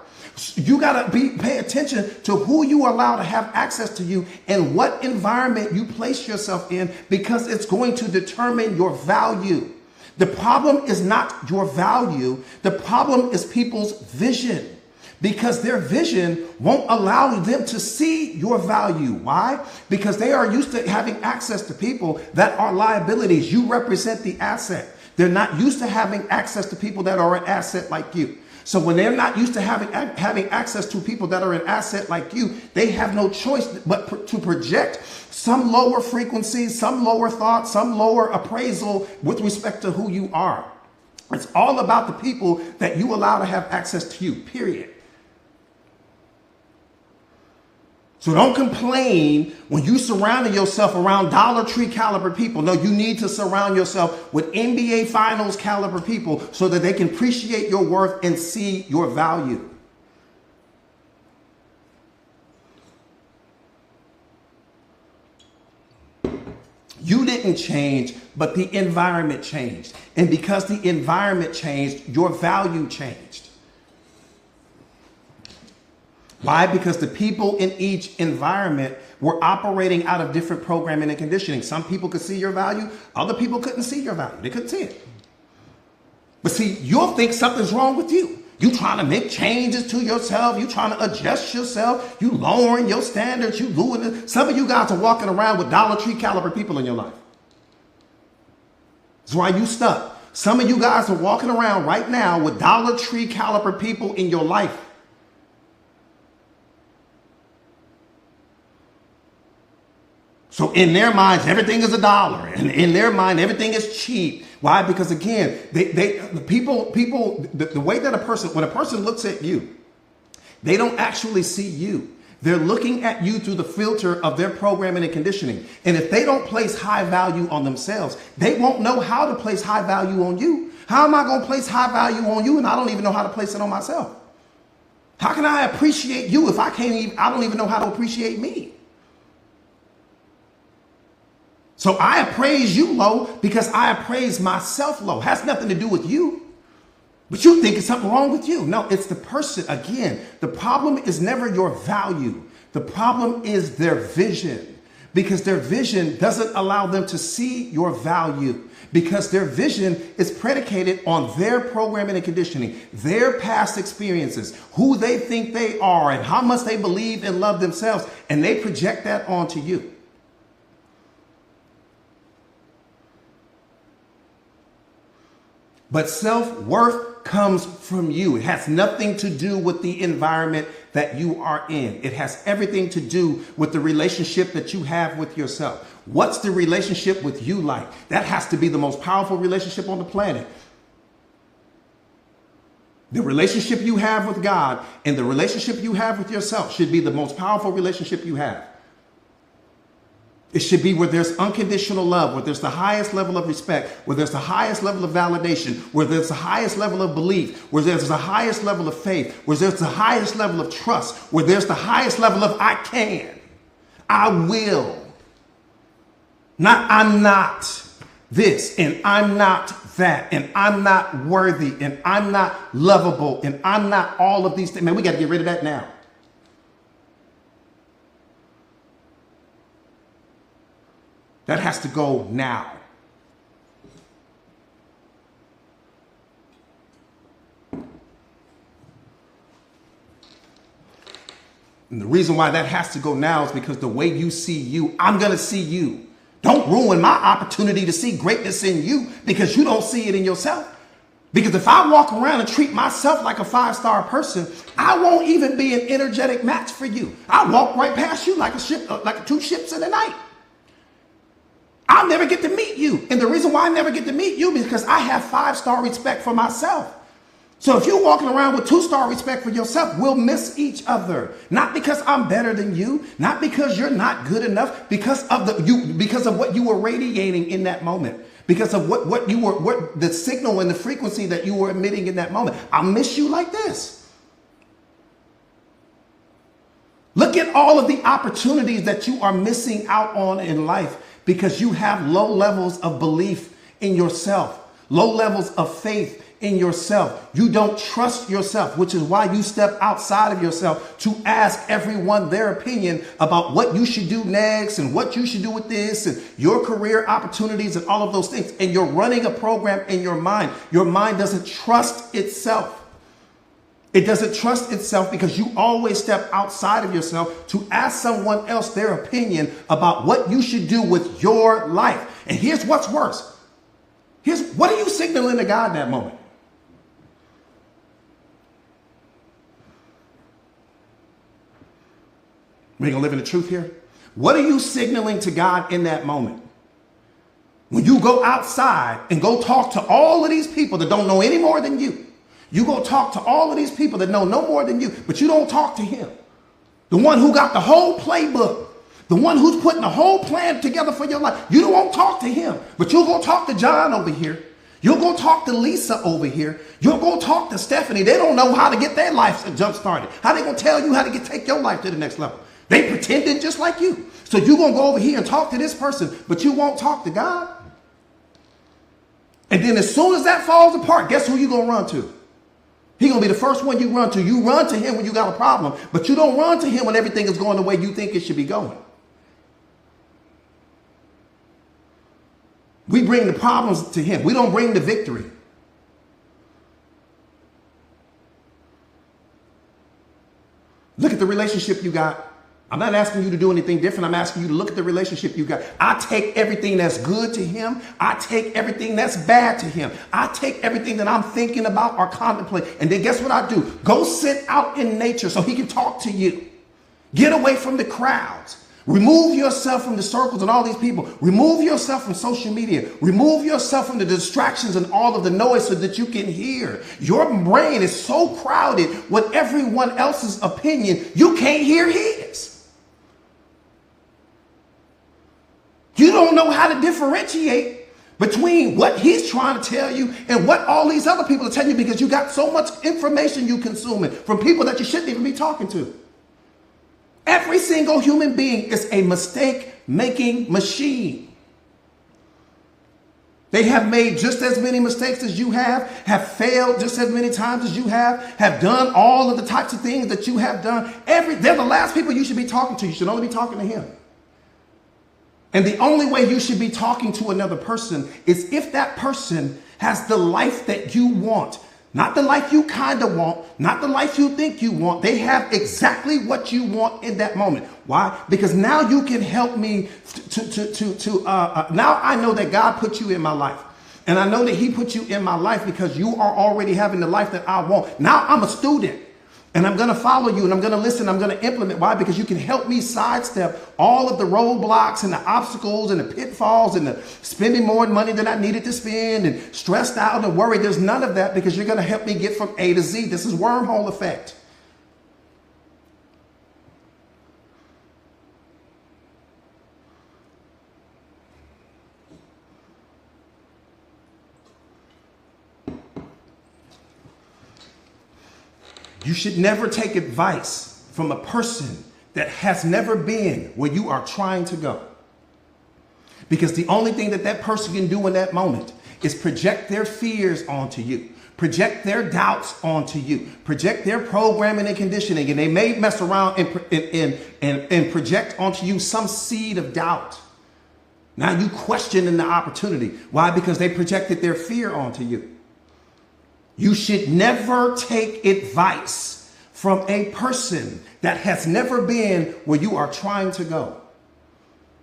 You got to pay attention to who you allow to have access to you and what environment you place yourself in, because it's going to determine your value. The problem is not your value. The problem is people's vision, because their vision won't allow them to see your value. Why? Because they are used to having access to people that are liabilities. You represent the asset. They're not used to having access to people that are an asset like you. So when they're not used to having access to people that are an asset like you, they have no choice but to project some lower frequency, some lower thought, some lower appraisal with respect to who you are. It's all about the people that you allow to have access to you, period. So don't complain when you surrounding yourself around Dollar Tree caliber people. No, you need to surround yourself with NBA Finals caliber people so that they can appreciate your worth and see your value. You didn't change, but the environment changed. And because the environment changed, your value changed. Why? Because the people in each environment were operating out of different programming and conditioning. Some people could see your value. Other people couldn't see your value. They couldn't see it. But see, you'll think something's wrong with you. You trying to make changes to yourself. You trying to adjust yourself. You lowering your standards. You doing it. Some of you guys are walking around with Dollar Tree caliber people in your life. That's why you stuck. Some of you guys are walking around right now with Dollar Tree caliber people in your life. So in their minds, everything is $1. And in their mind, everything is cheap. Why? Because again, the way that when a person looks at you, they don't actually see you. They're looking at you through the filter of their programming and conditioning. And if they don't place high value on themselves, they won't know how to place high value on you. How am I going to place high value on you and I don't even know how to place it on myself? How can I appreciate you if I don't even know how to appreciate me? So I appraise you low because I appraise myself low. Has nothing to do with you. But you think it's something wrong with you. No, it's the person. Again, the problem is never your value. The problem is their vision. Because their vision doesn't allow them to see your value. Because their vision is predicated on their programming and conditioning, their past experiences, who they think they are, and how much they believe and love themselves. And they project that onto you. But self-worth comes from you. It has nothing to do with the environment that you are in. It has everything to do with the relationship that you have with yourself. What's the relationship with you like? That has to be the most powerful relationship on the planet. The relationship you have with God and the relationship you have with yourself should be the most powerful relationship you have. It should be where there's unconditional love, where there's the highest level of respect, where there's the highest level of validation, where there's the highest level of belief, where there's the highest level of faith, where there's the highest level of trust, where there's the highest level of I can, I will. Not I'm not this and I'm not that and I'm not worthy and I'm not lovable and I'm not all of these things. Man, we got to get rid of that now. That has to go now. And the reason why that has to go now is because the way you see you, I'm going to see you. Don't ruin my opportunity to see greatness in you because you don't see it in yourself. Because if I walk around and treat myself like a 5-star person, I won't even be an energetic match for you. I walk right past you like a ship, like 2 ships in the night. I'll never get to meet you. And the reason why I never get to meet you is because I have 5-star respect for myself. So if you're walking around with 2-star respect for yourself, we'll miss each other. Not because I'm better than you, not because you're not good enough, because of what you were radiating in that moment. Because of what the signal and the frequency that you were emitting in that moment. I'll miss you like this. Look at all of the opportunities that you are missing out on in life because you have low levels of belief in yourself, low levels of faith in yourself. You don't trust yourself, which is why you step outside of yourself to ask everyone their opinion about what you should do next and what you should do with this and your career opportunities and all of those things. And you're running a program in your mind. Your mind doesn't trust itself. It doesn't trust itself because you always step outside of yourself to ask someone else their opinion about what you should do with your life. And here's what's worse. What are you signaling to God in that moment? We're going to live in the truth here. What are you signaling to God in that moment? When you go outside and go talk to all of these people that don't know any more than you. You go talk to all of these people that know no more than you, but you don't talk to him. The one who got the whole playbook, the one who's putting the whole plan together for your life. You don't want to talk to him, but you'll go talk to John over here. You'll go talk to Lisa over here. You'll go talk to Stephanie. They don't know how to get their life jump started. How they going to tell you how to take your life to the next level? They pretending just like you. So you're going to go over here and talk to this person, but you won't talk to God. And then as soon as that falls apart, guess who you're going to run to? He's going to be the first one you run to. You run to him when you got a problem, but you don't run to him when everything is going the way you think it should be going. We bring the problems to him. We don't bring the victory. Look at the relationship you got. I'm not asking you to do anything different. I'm asking you to look at the relationship you got. I take everything that's good to him. I take everything that's bad to him. I take everything that I'm thinking about or contemplating. And then guess what I do? Go sit out in nature so he can talk to you. Get away from the crowds. Remove yourself from the circles and all these people. Remove yourself from social media. Remove yourself from the distractions and all of the noise so that you can hear. Your brain is so crowded with everyone else's opinion, you can't hear his. You don't know how to differentiate between what he's trying to tell you and what all these other people are telling you because you got so much information you consuming from people that you shouldn't even be talking to. Every single human being is a mistake-making machine. They have made just as many mistakes as you have failed just as many times as you have done all of the types of things that you have done. They're the last people you should be talking to. You should only be talking to him. And the only way you should be talking to another person is if that person has the life that you want. Not the life you kind of want, not the life you think you want. They have exactly what you want in that moment. Why? Because now you can help me now I know that God put you in my life. And I know that he put you in my life because you are already having the life that I want. Now I'm a student. And I'm going to follow you and I'm going to listen. I'm going to implement. Why? Because you can help me sidestep all of the roadblocks and the obstacles and the pitfalls and the spending more money than I needed to spend and stressed out and worried. There's none of that because you're going to help me get from A to Z. This is wormhole effect. You should never take advice from a person that has never been where you are trying to go. Because the only thing that that person can do in that moment is project their fears onto you, project their doubts onto you, project their programming and conditioning. And they may mess around and project onto you some seed of doubt. Now you questioning the opportunity. Why? Because they projected their fear onto you. You should never take advice from a person that has never been where you are trying to go.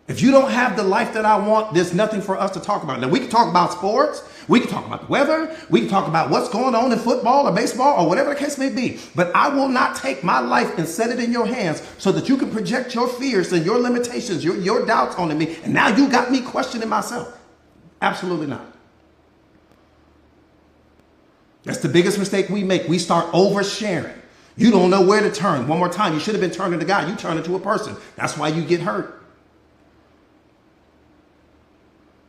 If you don't have the life that I want, there's nothing for us to talk about. Now, we can talk about sports. We can talk about the weather. We can talk about what's going on in football or baseball or whatever the case may be. But I will not take my life and set it in your hands so that you can project your fears and your limitations, your doubts onto me. And now you got me questioning myself. Absolutely not. That's the biggest mistake we make. We start oversharing. You don't know where to turn. One more time, you should have been turning to God. You turn into a person. That's why you get hurt.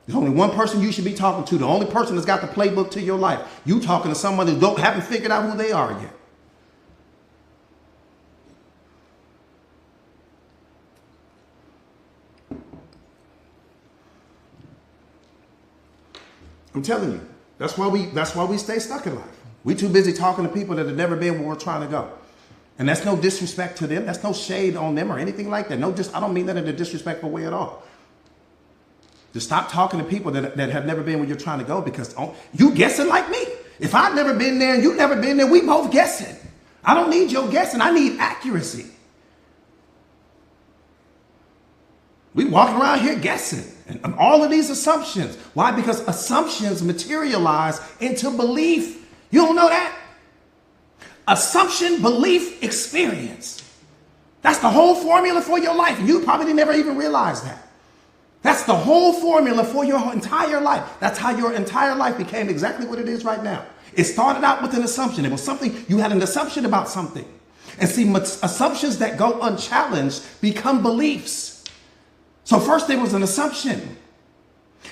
There's only one person you should be talking to. The only person that's got the playbook to your life. You talking to someone who haven't figured out who they are yet. I'm telling you. That's why we stay stuck in life. We too busy talking to people that have never been where we're trying to go. And that's no disrespect to them. That's no shade on them or anything like that. I don't mean that in a disrespectful way at all. Just stop talking to people that have never been where you're trying to go because you guessing like me. If I've never been there and you've never been there, we both guessing. I don't need your guessing. I need accuracy. We walking around here guessing and all of these assumptions. Why? Because assumptions materialize into belief. You don't know that? Assumption, belief, experience. That's the whole formula for your life. You probably never even realized that. That's the whole formula for your entire life. That's how your entire life became exactly what it is right now. It started out with an assumption. It was something, you had an assumption about something. And see, assumptions that go unchallenged become beliefs. So first there was an assumption,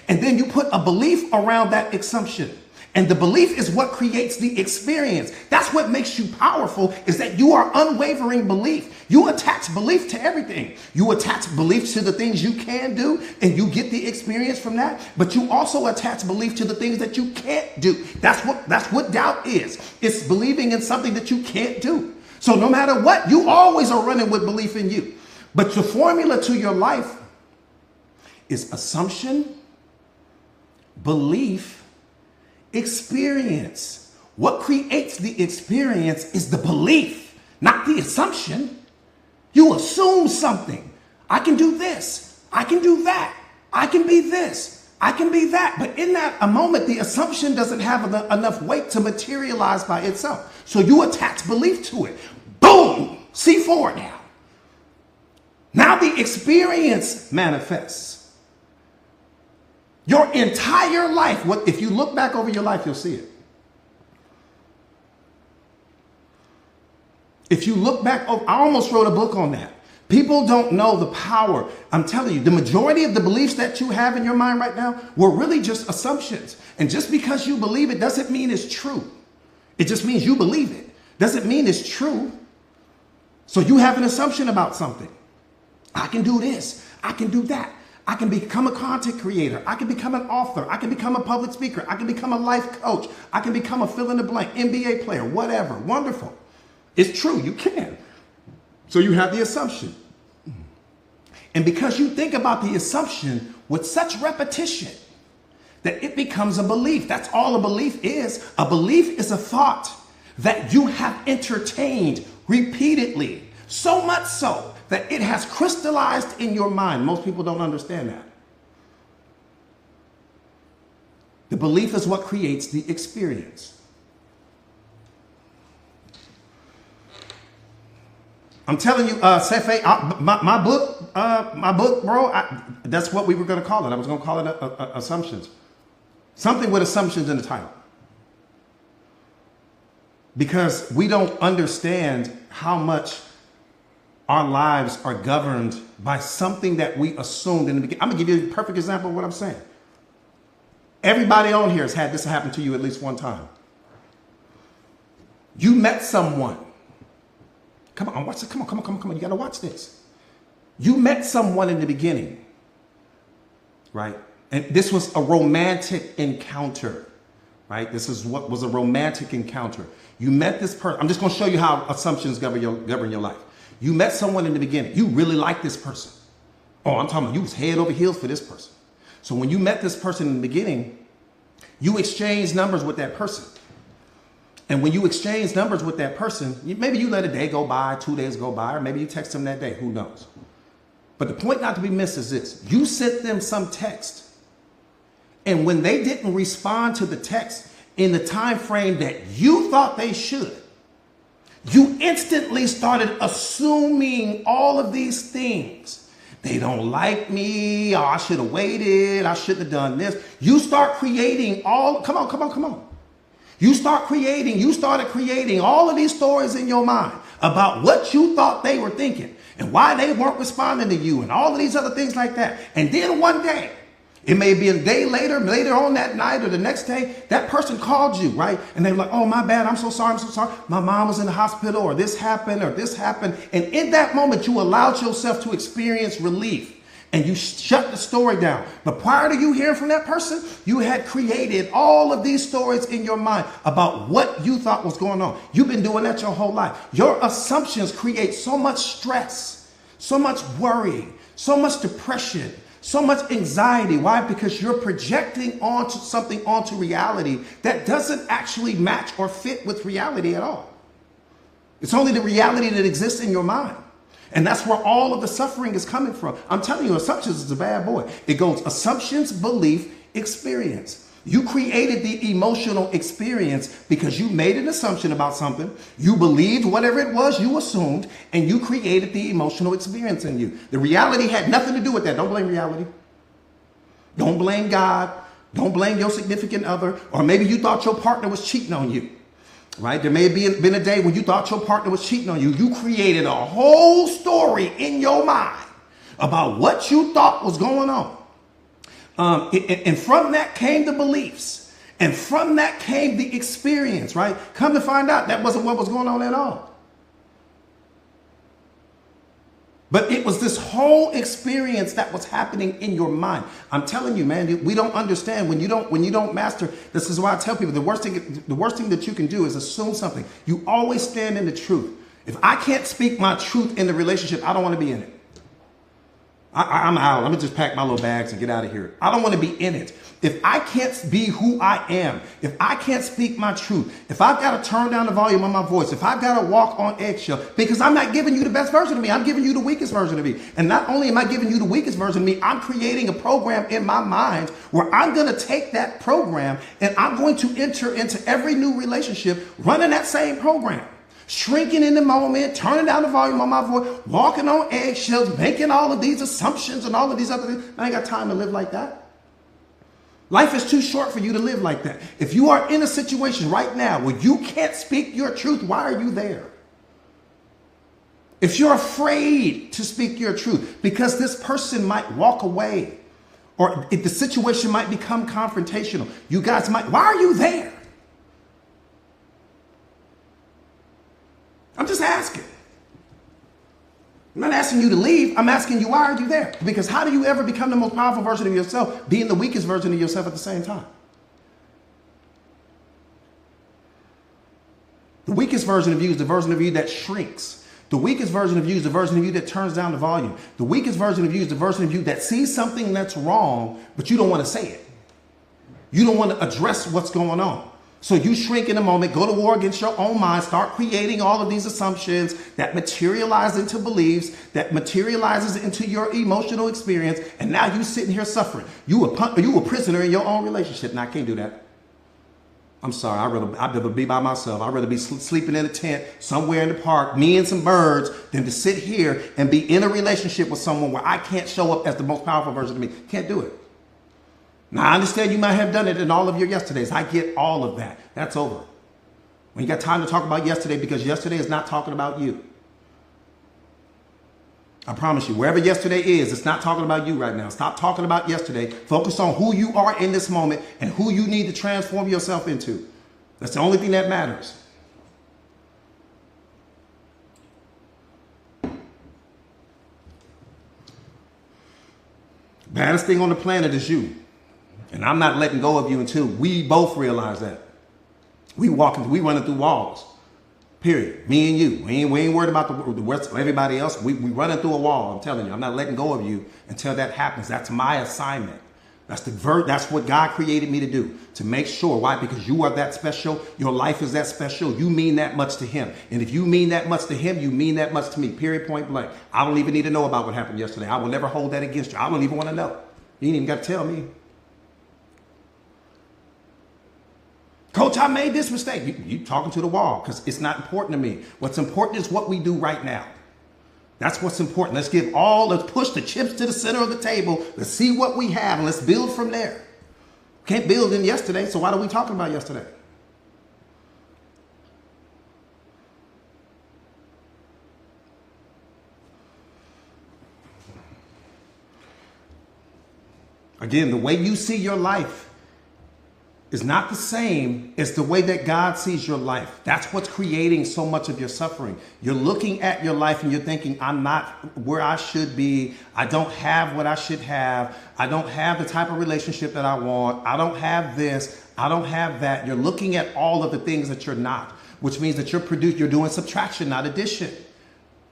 and then you put a belief around that assumption. And the belief is what creates the experience. That's what makes you powerful, is that you are unwavering belief. You attach belief to everything. You attach belief to the things you can do, and you get the experience from that. But you also attach belief to the things that you can't do. That's what doubt is. It's believing in something that you can't do. So no matter what, you always are running with belief in you. But the formula to your life is assumption, belief, experience. What creates the experience is the belief, not the assumption. You assume something. I can do this. I can do that. I can be this. I can be that. But in that a moment, the assumption doesn't have enough weight to materialize by itself. So you attach belief to it. Boom! C4 now. Now the experience manifests. Your entire life, if you look back over your life, you'll see it. If you look back, I almost wrote a book on that. People don't know the power. I'm telling you, the majority of the beliefs that you have in your mind right now were really just assumptions. And just because you believe it doesn't mean it's true. It just means you believe it. Doesn't mean it's true. So you have an assumption about something. I can do this. I can do that. I can become a content creator. I can become an author. I can become a public speaker. I can become a life coach. I can become a fill in the blank, NBA player, whatever. Wonderful. It's true. You can. So you have the assumption. And because you think about the assumption with such repetition that it becomes a belief. That's all a belief is. A belief is a thought that you have entertained repeatedly, so much so that it has crystallized in your mind. Most people don't understand that. The belief is what creates the experience. I'm telling you, Sefe, my book, bro, that's what we were going to call it. I was going to call it assumptions. Something with assumptions in the title. Because we don't understand how much our lives are governed by something that we assumed in the beginning. I'm going to give you a perfect example of what I'm saying. Everybody on here has had this happen to you at least one time. You met someone. Come on, watch it. Come on. You got to watch this. You met someone in the beginning, right? And this was a romantic encounter, right? This is what was a romantic encounter. You met this person. I'm just going to show you how assumptions govern your life. You met someone in the beginning. You really like this person. Oh, I'm talking about you was head over heels for this person. So when you met this person in the beginning, you exchanged numbers with that person. And when you exchange numbers with that person, maybe you let a day go by, 2 days go by, or maybe you text them that day. Who knows? But the point not to be missed is this. You sent them some text. And when they didn't respond to the text in the time frame that you thought they should, you instantly started assuming all of these things. They don't like me. Oh, I should have waited. I shouldn't have done this. You start creating come on. You started creating all of these stories in your mind about what you thought they were thinking and why they weren't responding to you and all of these other things like that. And then one day, it may be a day later on that night or the next day, that person called you, right? And they were like, oh, my bad. I'm so sorry. My mom was in the hospital, or this happened. And in that moment, you allowed yourself to experience relief and you shut the story down. But prior to you hearing from that person, you had created all of these stories in your mind about what you thought was going on. You've been doing that your whole life. Your assumptions create so much stress, so much worry, so much depression, so much anxiety. Why? Because you're projecting onto reality that doesn't actually match or fit with reality at all. It's only the reality that exists in your mind. And that's where all of the suffering is coming from. I'm telling you, assumptions is a bad boy. It goes assumptions, belief, experience. You created the emotional experience because you made an assumption about something. You believed whatever it was you assumed, and you created the emotional experience in you. The reality had nothing to do with that. Don't blame reality. Don't blame God. Don't blame your significant other. Or maybe you thought your partner was cheating on you. Right? There may have been a day when you thought your partner was cheating on you. You created a whole story in your mind about what you thought was going on. And from that came the beliefs. And from that came the experience, right? Come to find out, that wasn't what was going on at all. But it was this whole experience that was happening in your mind. I'm telling you, man, we don't understand when you don't master. This is why I tell people the worst thing that you can do is assume something. You always stand in the truth. If I can't speak my truth in the relationship, I don't want to be in it. I'm out. Let me just pack my little bags and get out of here. I don't want to be in it. If I can't be who I am, if I can't speak my truth, if I've got to turn down the volume on my voice, if I've got to walk on eggshell, because I'm not giving you the best version of me, I'm giving you the weakest version of me. And not only am I giving you the weakest version of me, I'm creating a program in my mind where I'm going to take that program and I'm going to enter into every new relationship running that same program. Shrinking in the moment, turning down the volume on my voice, walking on eggshells, making all of these assumptions and all of these other things. I ain't got time to live like that. Life is too short for you to live like that. If you are in a situation right now where you can't speak your truth, why are you there? If you're afraid to speak your truth because this person might walk away or if the situation might become confrontational, you guys might, why are you there? I'm just asking. I'm not asking you to leave. I'm asking you, why are you there? Because how do you ever become the most powerful version of yourself, being the weakest version of yourself at the same time? The weakest version of you is the version of you that shrinks. The weakest version of you is the version of you that turns down the volume. The weakest version of you is the version of you that sees something that's wrong, but you don't want to say it. You don't want to address what's going on. So you shrink in a moment, go to war against your own mind, start creating all of these assumptions that materialize into beliefs, that materializes into your emotional experience, and now you sitting here suffering. You a prisoner in your own relationship. Now I can't do that. I'm sorry, I'd rather be by myself. I'd rather be sleeping in a tent somewhere in the park, me and some birds, than to sit here and be in a relationship with someone where I can't show up as the most powerful version of me. Can't do it. Now, I understand you might have done it in all of your yesterdays. I get all of that. That's over. When you got time to talk about yesterday, because yesterday is not talking about you. I promise you, wherever yesterday is, it's not talking about you right now. Stop talking about yesterday. Focus on who you are in this moment and who you need to transform yourself into. That's the only thing that matters. Baddest thing on the planet is you. And I'm not letting go of you until we both realize that. We running through walls. Period. Me and you. We ain't worried about the rest of everybody else. We running through a wall. I'm telling you, I'm not letting go of you until that happens. That's my assignment. That's what God created me to do. To make sure. Why? Because you are that special. Your life is that special. You mean that much to him. And if you mean that much to him, you mean that much to me. Period, point blank. I don't even need to know about what happened yesterday. I will never hold that against you. I don't even want to know. You ain't even got to tell me. Coach, I made this mistake. You talking to the wall because it's not important to me. What's important is what we do right now. That's what's important. Let's push the chips to the center of the table. Let's see what we have and let's build from there. Can't build in yesterday, so why are we talking about yesterday? Again, the way you see your life is not the same as the way that God sees your life. That's what's creating so much of your suffering. You're looking at your life and you're thinking, I'm not where I should be. I don't have what I should have. I don't have the type of relationship that I want. I don't have this. I don't have that. You're looking at all of the things that you're not, which means that you're doing subtraction, not addition.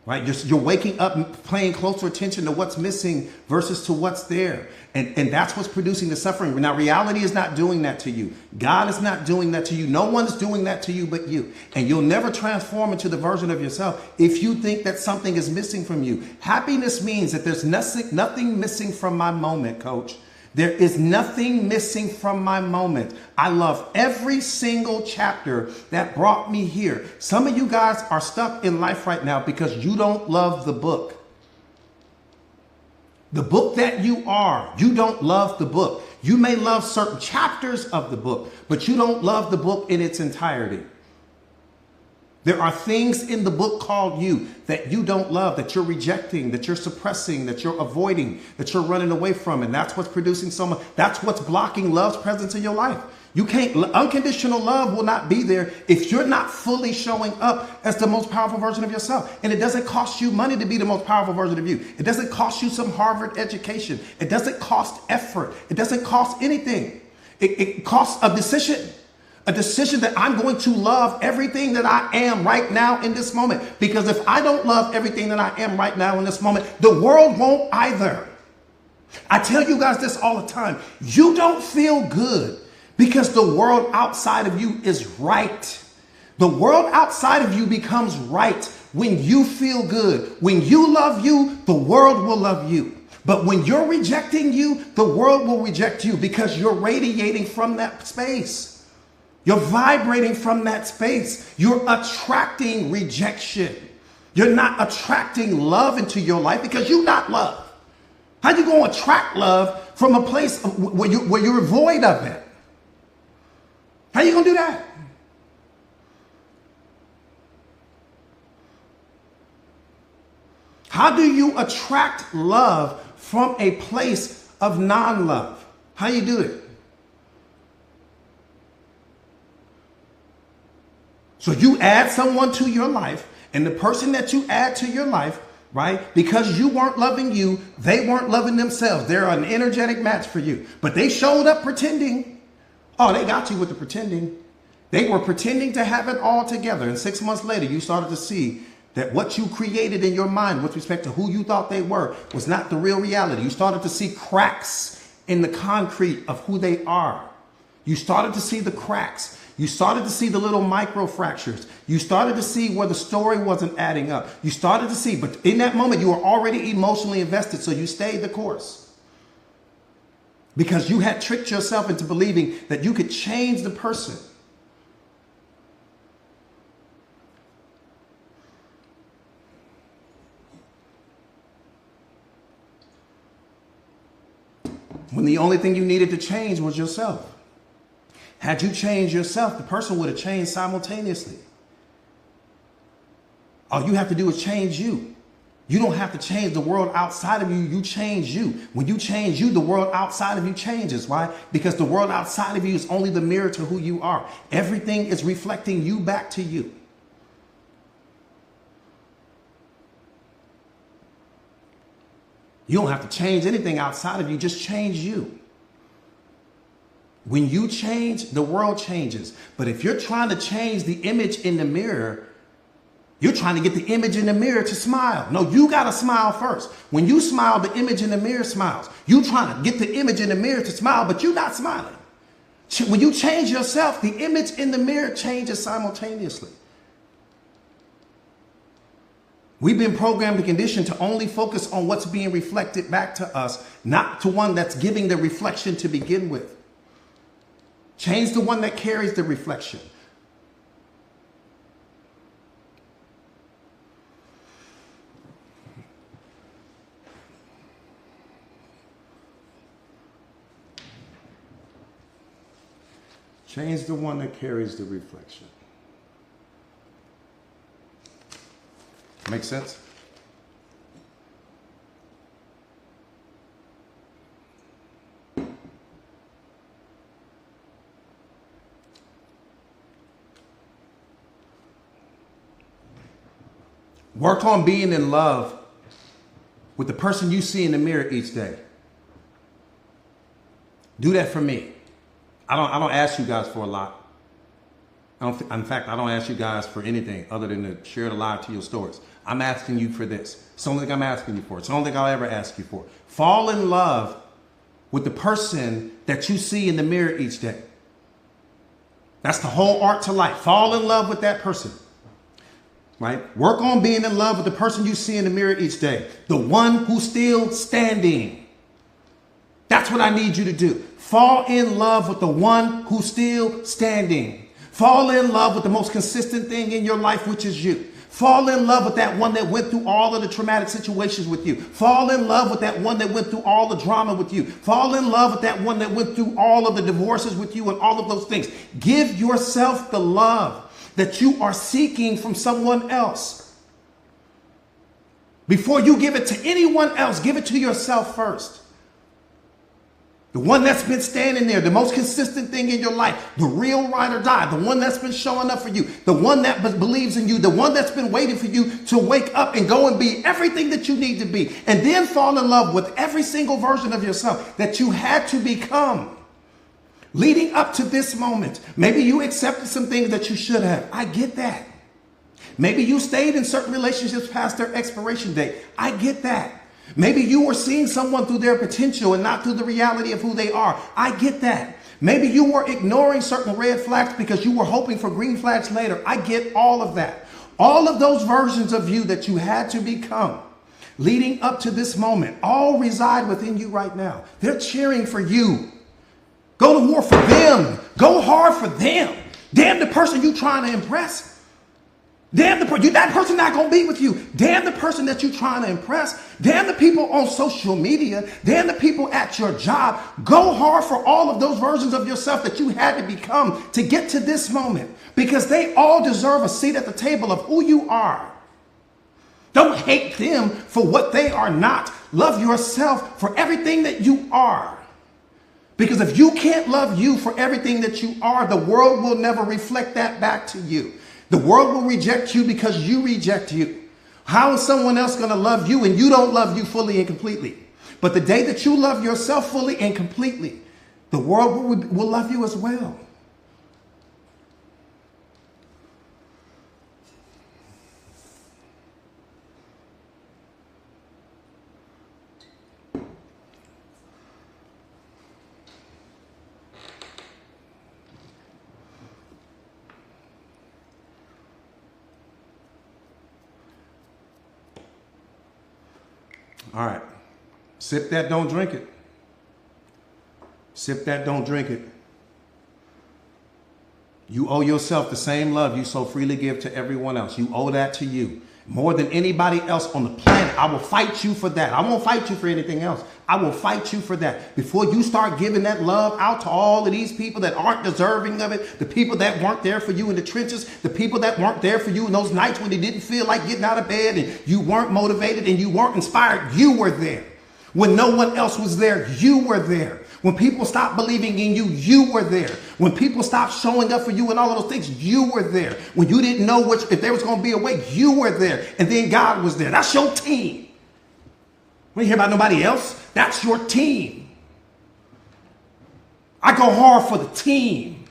Right? You're waking up and paying closer attention to what's missing versus to what's there. And that's what's producing the suffering. Now, reality is not doing that to you. God is not doing that to you. No one is doing that to you but you. And you'll never transform into the version of yourself if you think that something is missing from you. Happiness means that there's nothing missing from my moment, coach. There is nothing missing from my moment. I love every single chapter that brought me here. Some of you guys are stuck in life right now because you don't love the book. The book that you don't love the book. You may love certain chapters of the book, but you don't love the book in its entirety. There are things in the book called you that you don't love, that you're rejecting, that you're suppressing, that you're avoiding, that you're running away from. And that's what's producing so much. That's what's blocking love's presence in your life. You can't, unconditional love will not be there if you're not fully showing up as the most powerful version of yourself. And it doesn't cost you money to be the most powerful version of you. It doesn't cost you some Harvard education. It doesn't cost effort. It doesn't cost anything. It costs a decision that I'm going to love everything that I am right now in this moment. Because if I don't love everything that I am right now in this moment, the world won't either. I tell you guys this all the time. You don't feel good because the world outside of you is right. The world outside of you becomes right when you feel good. When you love you, the world will love you. But when you're rejecting you, the world will reject you because you're radiating from that space. You're vibrating from that space. You're attracting rejection. You're not attracting love into your life because you're not love. How you going to attract love from a place where you're void of it? How you going to do that? How do you attract love from a place of non-love? How you do it? So you add someone to your life, and the person that you add to your life, right? Because you weren't loving you, they weren't loving themselves. They're an energetic match for you. But they showed up pretending. Oh, they got you with the pretending. They were pretending to have it all together. And 6 months later, you started to see that what you created in your mind with respect to who you thought they were was not the real reality. You started to see cracks in the concrete of who they are. You started to see the cracks. You started to see the little micro fractures. You started to see where the story wasn't adding up. You started to see, but in that moment, you were already emotionally invested, so you stayed the course. Because you had tricked yourself into believing that you could change the person. When the only thing you needed to change was yourself. Had you changed yourself, the person would have changed simultaneously. All you have to do is change you. You don't have to change the world outside of you. You change you. When you change you, the world outside of you changes. Why? Because the world outside of you is only the mirror to who you are. Everything is reflecting you back to you. You don't have to change anything outside of you. Just change you. When you change, the world changes. But if you're trying to change the image in the mirror, you're trying to get the image in the mirror to smile. No, you got to smile first. When you smile, the image in the mirror smiles. You trying to get the image in the mirror to smile, but you're not smiling. When you change yourself, the image in the mirror changes simultaneously. We've been programmed and conditioned to only focus on what's being reflected back to us, not to one that's giving the reflection to begin with. Change the one that carries the reflection. Change the one that carries the reflection. Make sense? Work on being in love with the person you see in the mirror each day. Do that for me. I don't ask you guys for a lot. In fact, I don't ask you guys for anything other than to share it alive to your stories. I'm asking you for this. It's the only thing I'm asking you for. It's the only thing I'll ever ask you for. Fall in love with the person that you see in the mirror each day. That's the whole art to life. Fall in love with that person. Right? Work on being in love with the person you see in the mirror each day. The one who's still standing. That's what I need you to do. Fall in love with the one who's still standing. Fall in love with the most consistent thing in your life, which is you. Fall in love with that one that went through all of the traumatic situations with you. Fall in love with that one that went through all the drama with you. Fall in love with that one that went through all of the divorces with you and all of those things. Give yourself the love that you are seeking from someone else. Before you give it to anyone else, give it to yourself first. The one that's been standing there, the most consistent thing in your life, the real ride or die, the one that's been showing up for you, the one that believes in you, the one that's been waiting for you to wake up and go and be everything that you need to be, and then fall in love with every single version of yourself that you had to become. Leading up to this moment, maybe you accepted some things that you should have. I get that. Maybe you stayed in certain relationships past their expiration date. I get that. Maybe you were seeing someone through their potential and not through the reality of who they are. I get that. Maybe you were ignoring certain red flags because you were hoping for green flags later. I get all of that. All of those versions of you that you had to become leading up to this moment all reside within you right now. They're cheering for you. Go to war for them. Go hard for them. Damn the person you trying to impress. Damn that person not going to be with you. Damn the person that you're trying to impress. Damn the people on social media. Damn the people at your job. Go hard for all of those versions of yourself that you had to become to get to this moment, because they all deserve a seat at the table of who you are. Don't hate them for what they are not. Love yourself for everything that you are. Because if you can't love you for everything that you are, the world will never reflect that back to you. The world will reject you because you reject you. How is someone else going to love you and you don't love you fully and completely? But the day that you love yourself fully and completely, the world will love you as well. All right. Sip that, don't drink it. Sip that, don't drink it. You owe yourself the same love you so freely give to everyone else. You owe that to you. More than anybody else on the planet. I will fight you for that. I won't fight you for anything else. I will fight you for that. Before you start giving that love out to all of these people that aren't deserving of it, the people that weren't there for you in the trenches, the people that weren't there for you in those nights when you didn't feel like getting out of bed and you weren't motivated and you weren't inspired, you were there. When no one else was there, you were there. When people stopped believing in you, you were there. When people stopped showing up for you and all of those things, you were there. When you didn't know if there was going to be a way, you were there. And then God was there. That's your team. We don't hear about nobody else. That's your team. I go hard for the team.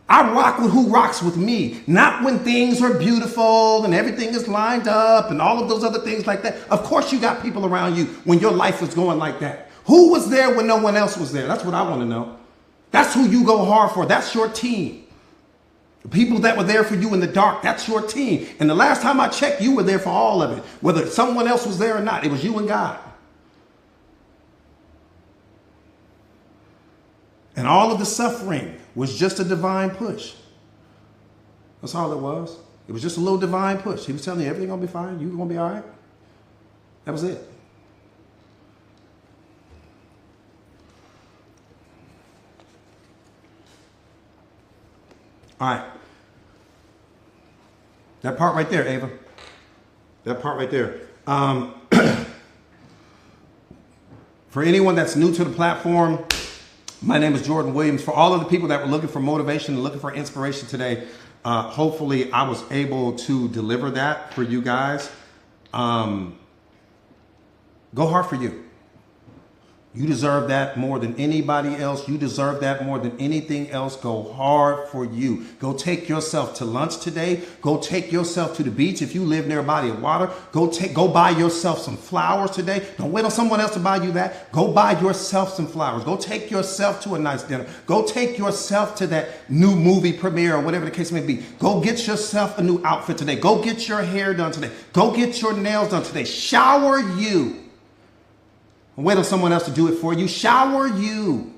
I rock with who rocks with me. Not when things are beautiful and everything is lined up and all of those other things like that. Of course you got people around you when your life is going like that. Who was there when no one else was there? That's what I want to know. That's who you go hard for. That's your team. The people that were there for you in the dark, that's your team. And the last time I checked, you were there for all of it. Whether someone else was there or not, it was you and God. And all of the suffering was just a divine push. That's all it was. It was just a little divine push. He was telling you everything gonna be fine. You're gonna be all right. That was it. All right. That part right there, Ava. That part right there. For anyone that's new to the platform, my name is Jordan Williams. For all of the people that were looking for motivation and looking for inspiration today, hopefully I was able to deliver that for you guys. Go hard for you. You deserve that more than anybody else. You deserve that more than anything else. Go hard for you. Go take yourself to lunch today. Go take yourself to the beach. If you live near a body of water, go buy yourself some flowers today. Don't wait on someone else to buy you that. Go buy yourself some flowers. Go take yourself to a nice dinner. Go take yourself to that new movie premiere or whatever the case may be. Go get yourself a new outfit today. Go get your hair done today. Go get your nails done today. Shower you. Wait on someone else to do it for you. Shower you.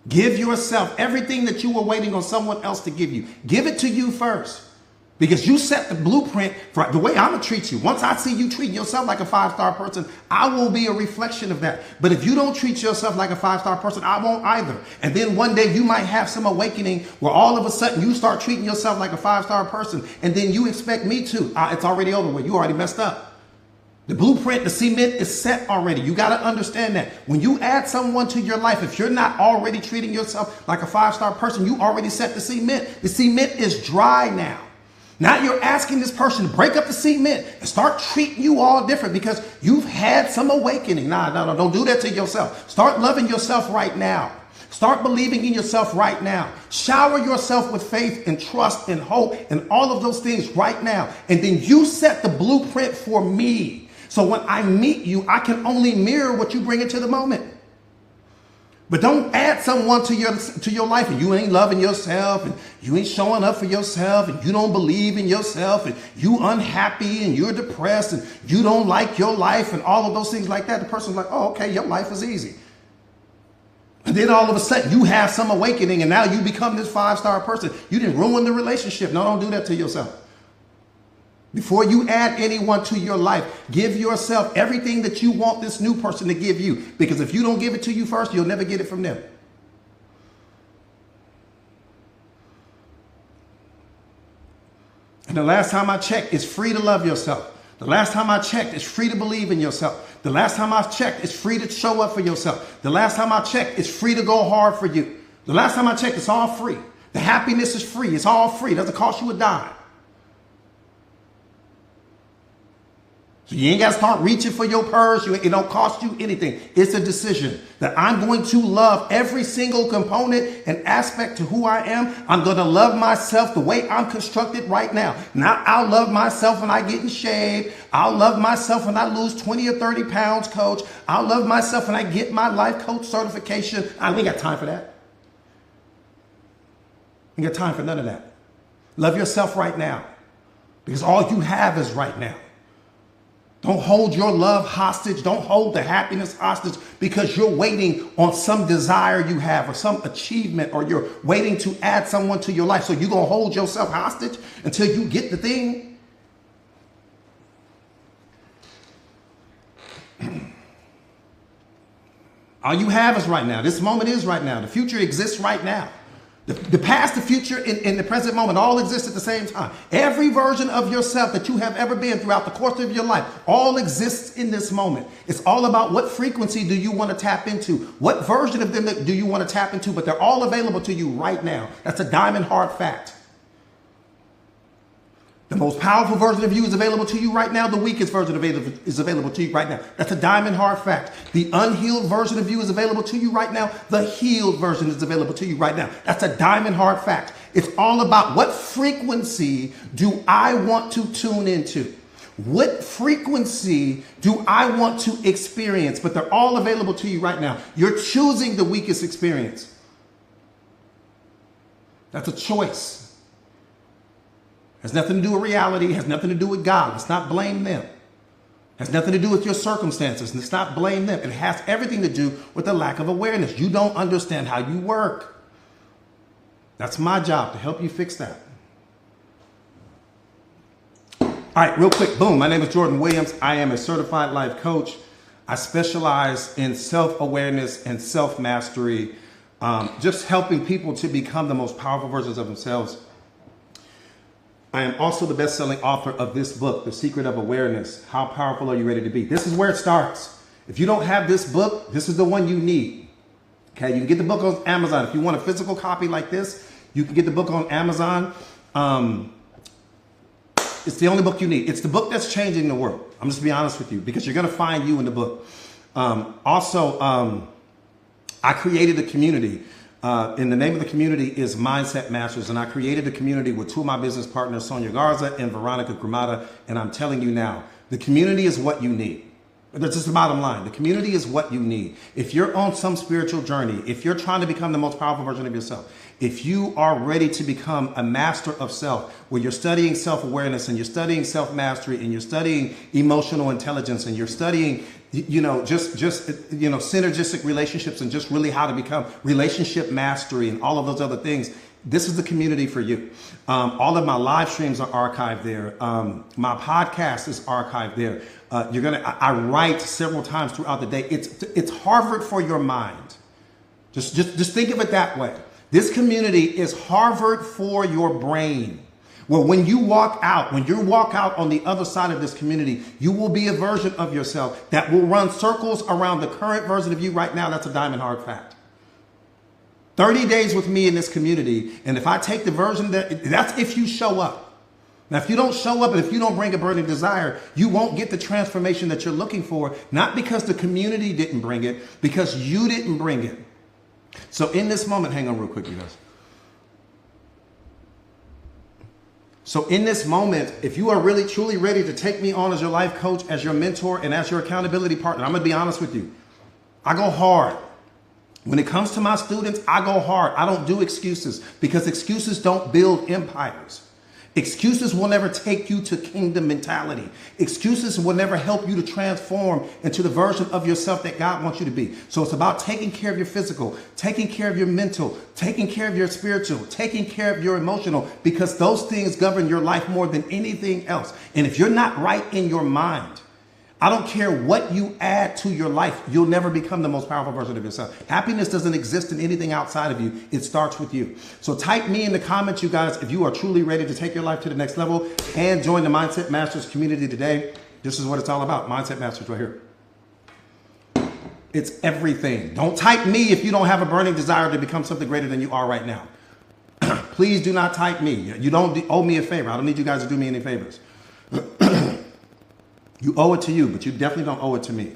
Give yourself everything that you were waiting on someone else to give you. Give it to you first. Because you set the blueprint for the way I'm going to treat you. Once I see you treating yourself like a 5-star person, I will be a reflection of that. But if you don't treat yourself like a 5-star person, I won't either. And then one day you might have some awakening where all of a sudden you start treating yourself like a 5-star person. And then you expect me to. It's already over with. You already messed up. The blueprint, the cement is set already. You got to understand that. When you add someone to your life, if you're not already treating yourself like a 5-star person, you already set the cement. The cement is dry now. Now you're asking this person to break up the cement and start treating you all different because you've had some awakening. No, don't do that to yourself. Start loving yourself right now. Start believing in yourself right now. Shower yourself with faith and trust and hope and all of those things right now. And then you set the blueprint for me. So when I meet you, I can only mirror what you bring into the moment. But don't add someone to your life and you ain't loving yourself and you ain't showing up for yourself and you don't believe in yourself and you unhappy and you're depressed and you don't like your life and all of those things like that. The person's like, oh, okay, your life is easy. And then all of a sudden you have some awakening and now you become this 5-star person. You didn't ruin the relationship. No, don't do that to yourself. Before you add anyone to your life, give yourself everything that you want this new person to give you. Because if you don't give it to you first, you'll never get it from them. And the last time I checked, it's free to love yourself. The last time I checked, it's free to believe in yourself. The last time I checked, it's free to show up for yourself. The last time I checked, it's free to go hard for you. The last time I checked, it's all free. The happiness is free. It's all free. It doesn't cost you a dime. So you ain't got to start reaching for your purse. It don't cost you anything. It's a decision that I'm going to love every single component and aspect to who I am. I'm going to love myself the way I'm constructed right now. Now I'll love myself when I get in shape. I'll love myself when I lose 20 or 30 pounds, coach. I'll love myself when I get my life coach certification. I ain't got time for that. You ain't got time for none of that. Love yourself right now because all you have is right now. Don't hold your love hostage. Don't hold the happiness hostage because you're waiting on some desire you have or some achievement or you're waiting to add someone to your life. So you're going to hold yourself hostage until you get the thing. All you have is right now. This moment is right now. The future exists right now. The past, the future, and the present moment all exist at the same time. Every version of yourself that you have ever been throughout the course of your life all exists in this moment. It's all about what frequency do you want to tap into? What version of them do you want to tap into? But they're all available to you right now. That's a diamond hard fact. The most powerful version of you is available to you right now. The weakest version is available to you right now. That's a diamond hard fact. The unhealed version of you is available to you right now. The healed version is available to you right now. That's a diamond hard fact. It's all about what frequency do I want to tune into? What frequency do I want to experience? But they're all available to you right now. You're choosing the weakest experience. That's a choice. Has nothing to do with reality. Has nothing to do with God. Let's not blame them. Has nothing to do with your circumstances. Let's not blame them. It has everything to do with the lack of awareness. You don't understand how you work. That's my job to help you fix that. All right, real quick, boom. My name is Jordan Williams. I am a certified life coach. I specialize in self-awareness and self-mastery, just helping people to become the most powerful versions of themselves. I am also the best-selling author of this book, The Secret of Awareness. How powerful are you ready to be? This is where it starts. If you don't have this book, this is the one you need. Okay, you can get the book on Amazon. If you want a physical copy like this, you can get the book on Amazon. It's the only book you need. It's the book that's changing the world. I'm just being honest with you because you're going to find you in the book. I created a community. And the name of the community is Mindset Masters. And I created a community with two of my business partners, Sonia Garza and Veronica Gramada. And I'm telling you now, the community is what you need. That's just the bottom line. The community is what you need. If you're on some spiritual journey, if you're trying to become the most powerful version of yourself, if you are ready to become a master of self, where you're studying self-awareness and you're studying self-mastery and you're studying emotional intelligence and you're studying synergistic relationships and just really how to become relationship mastery and all of those other things, this is the community for you. All of my live streams are archived there. My podcast is archived there. I write several times throughout the day. It's Harvard for your mind. Just think of it that way. This community is Harvard for your brain. Well, when you walk out, on the other side of this community, you will be a version of yourself that will run circles around the current version of you right now. That's a diamond hard fact. 30 days with me in this community, and if I take the version that's if you show up. Now, if you don't show up and if you don't bring a burning desire, you won't get the transformation that you're looking for, not because the community didn't bring it, because you didn't bring it. So in this moment, hang on real quick, you guys. So in this moment, if you are really truly ready to take me on as your life coach, as your mentor, and as your accountability partner, I'm going to be honest with you. I go hard. When it comes to my students, I go hard. I don't do excuses because excuses don't build empires. Excuses will never take you to kingdom mentality. Excuses will never help you to transform into the version of yourself that God wants you to be. So it's about taking care of your physical, taking care of your mental, taking care of your spiritual, taking care of your emotional, because those things govern your life more than anything else. And if you're not right in your mind, I don't care what you add to your life, you'll never become the most powerful version of yourself. Happiness doesn't exist in anything outside of you. It starts with you. So type me in the comments, you guys, if you are truly ready to take your life to the next level and join the Mindset Masters community today. This is what it's all about. Mindset Masters right here. It's everything. Don't type me if you don't have a burning desire to become something greater than you are right now. Please do not type me. You don't owe me a favor. I don't need you guys to do me any favors. You owe it to you, but you definitely don't owe it to me.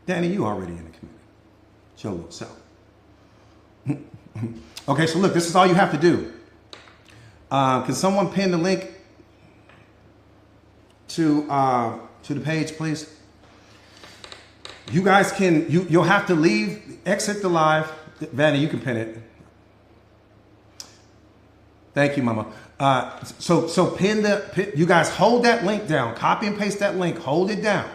Danny, you already in the community. It's your little self. Okay, so look, this is all you have to do. Can someone pin the link to the page, please? You guys can, you'll have to leave, exit the live. Vanny, you can pin it. Thank you, Mama. So pin you guys hold that link down, copy and paste that link, hold it down,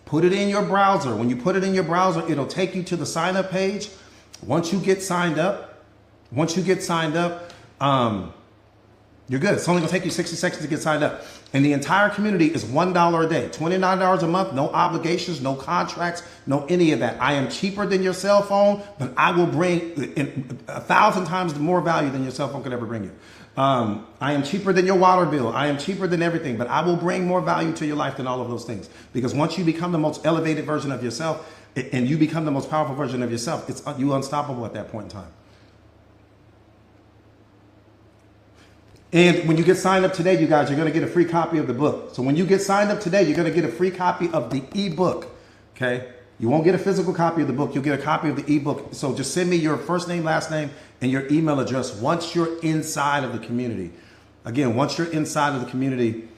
put it in your browser. When you put it in your browser, it'll take you to the sign up page. Once you get signed up, you're good. It's only gonna take you 60 seconds to get signed up. And the entire community is $1 a day, $29 a month, no obligations, no contracts, no any of that. I am cheaper than your cell phone, but I will bring 1,000 times more value than your cell phone could ever bring you. I am cheaper than your water bill. I am cheaper than everything, but I will bring more value to your life than all of those things. Because once you become the most elevated version of yourself and you become the most powerful version of yourself, you're unstoppable at that point in time. And when you get signed up today, you guys, you're going to get a free copy of the book. So when you get signed up today, you're going to get a free copy of the ebook. Okay. You won't get a physical copy of the book. You'll get a copy of the ebook. So just send me your first name, last name, and your email address once you're inside of the community. Again, once you're inside of the community,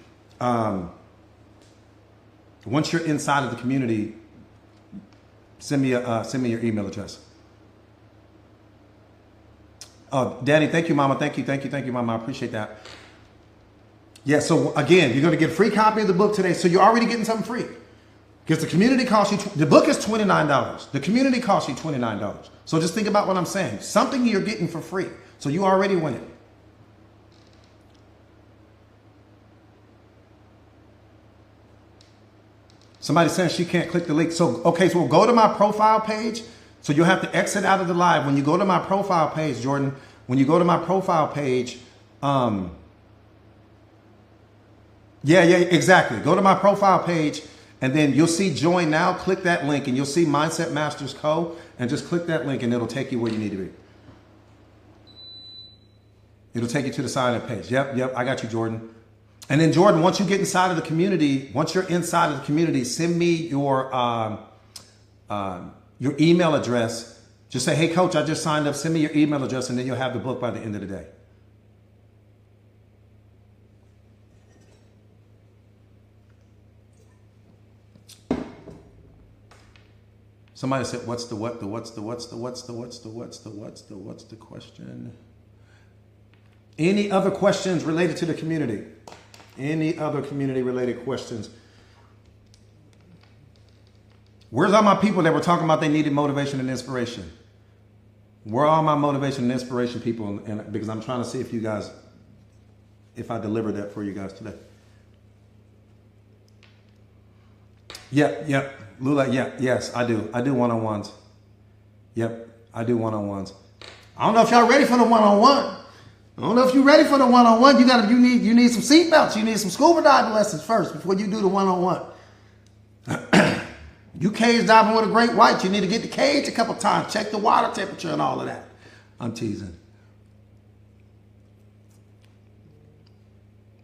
send me your email address. Oh, Danny, thank you, Mama. Thank you, Mama. I appreciate that. Yeah, so again, you're going to get a free copy of the book today. So you're already getting something free. Because the community costs you, the book is $29. The community costs you $29. So just think about what I'm saying. Something you're getting for free. So you already win it. Somebody saying she can't click the link. So, okay, so we'll go to my profile page. So you'll have to exit out of the live. When you go to my profile page, Jordan, when you go to my profile page, exactly. Go to my profile page and then you'll see join now. Click that link and you'll see Mindset Masters Co. And just click that link and it'll take you where you need to be. It'll take you to the sign up page. Yep. I got you, Jordan. And then Jordan, once you get inside of the community, send me your email address. Just say, hey, coach, I just signed up. Send me your email address, and then you'll have the book by the end of the day. Somebody said, what's the question? Any other questions related to the community? Any other community related questions? Where's all my people that were talking about they needed motivation and inspiration? Where are all my motivation and inspiration people? And because I'm trying to see if you guys, if I delivered that for you guys today. Yep. Lula, yes, I do. I do one-on-ones. Yep, I do one-on-ones. I don't know if y'all ready for the one-on-one. I don't know if you're ready for the one-on-one. You need some seatbelts. You need some scuba diving lessons first before you do the one-on-one. You cage diving with a great white. You need to get the cage a couple times. Check the water temperature and all of that. I'm teasing.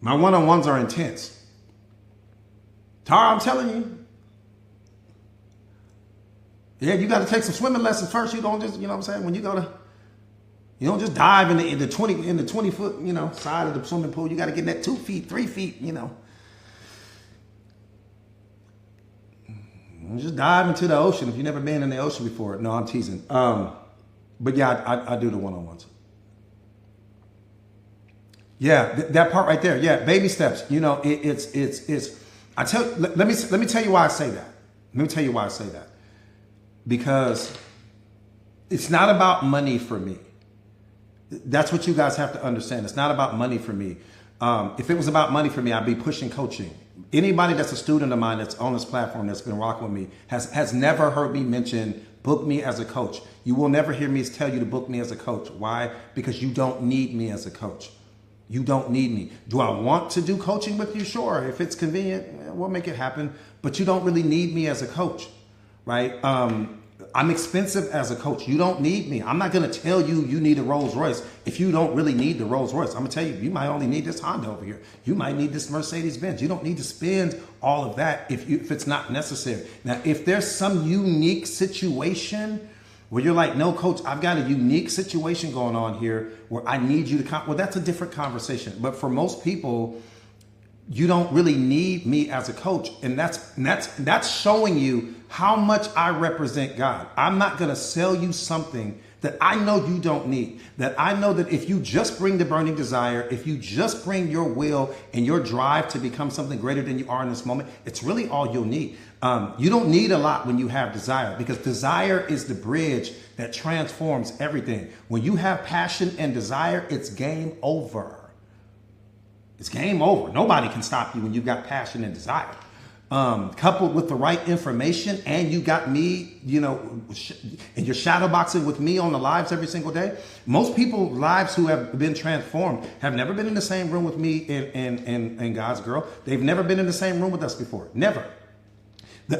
My one-on-ones are intense. Tara, I'm telling you. Yeah, you got to take some swimming lessons first. You don't just, you know what I'm saying? When you go to, you don't just dive in the 20 foot, you know, side of the swimming pool. You got to get in that 2 feet, 3 feet, you know. Don't just dive into the ocean if you've never been in the ocean before. No, I'm teasing. But yeah, I do the one-on-ones. Yeah, that part right there. Yeah, baby steps. You know, it's. Let me tell you why I say that. Let me tell you why I say that. Because it's not about money for me. That's what you guys have to understand. It's not about money for me. If it was about money for me, I'd be pushing coaching. Anybody that's a student of mine that's on this platform that's been rocking with me has never heard me mention book me as a coach. You will never hear me tell you to book me as a coach. Why? Because you don't need me as a coach. You don't need me. Do I want to do coaching with you? Sure. If it's convenient, we'll make it happen. But you don't really need me as a coach, right? I'm expensive as a coach. You don't need me. I'm not going to tell you you need a Rolls Royce if you don't really need the Rolls Royce. I'm going to tell you, you might only need this Honda over here. You might need this Mercedes Benz. You don't need to spend all of that if it's not necessary. Now, if there's some unique situation where you're like, no, coach, I've got a unique situation going on here where I need you to, well, that's a different conversation. But for most people, you don't really need me as a coach. And that's showing you how much I represent God. I'm not going to sell you something that I know you don't need. That I know that if you just bring the burning desire, if you just bring your will and your drive to become something greater than you are in this moment, it's really all you'll need. You don't need a lot when you have desire, because desire is the bridge that transforms everything. When you have passion and desire, it's game over. It's game over. Nobody can stop you when you've got passion and desire. Coupled with the right information, and you got me, you know, and you're shadow boxing with me on the lives every single day. Most people lives who have been transformed have never been in the same room with me and God's girl. They've never been in the same room with us before. Never.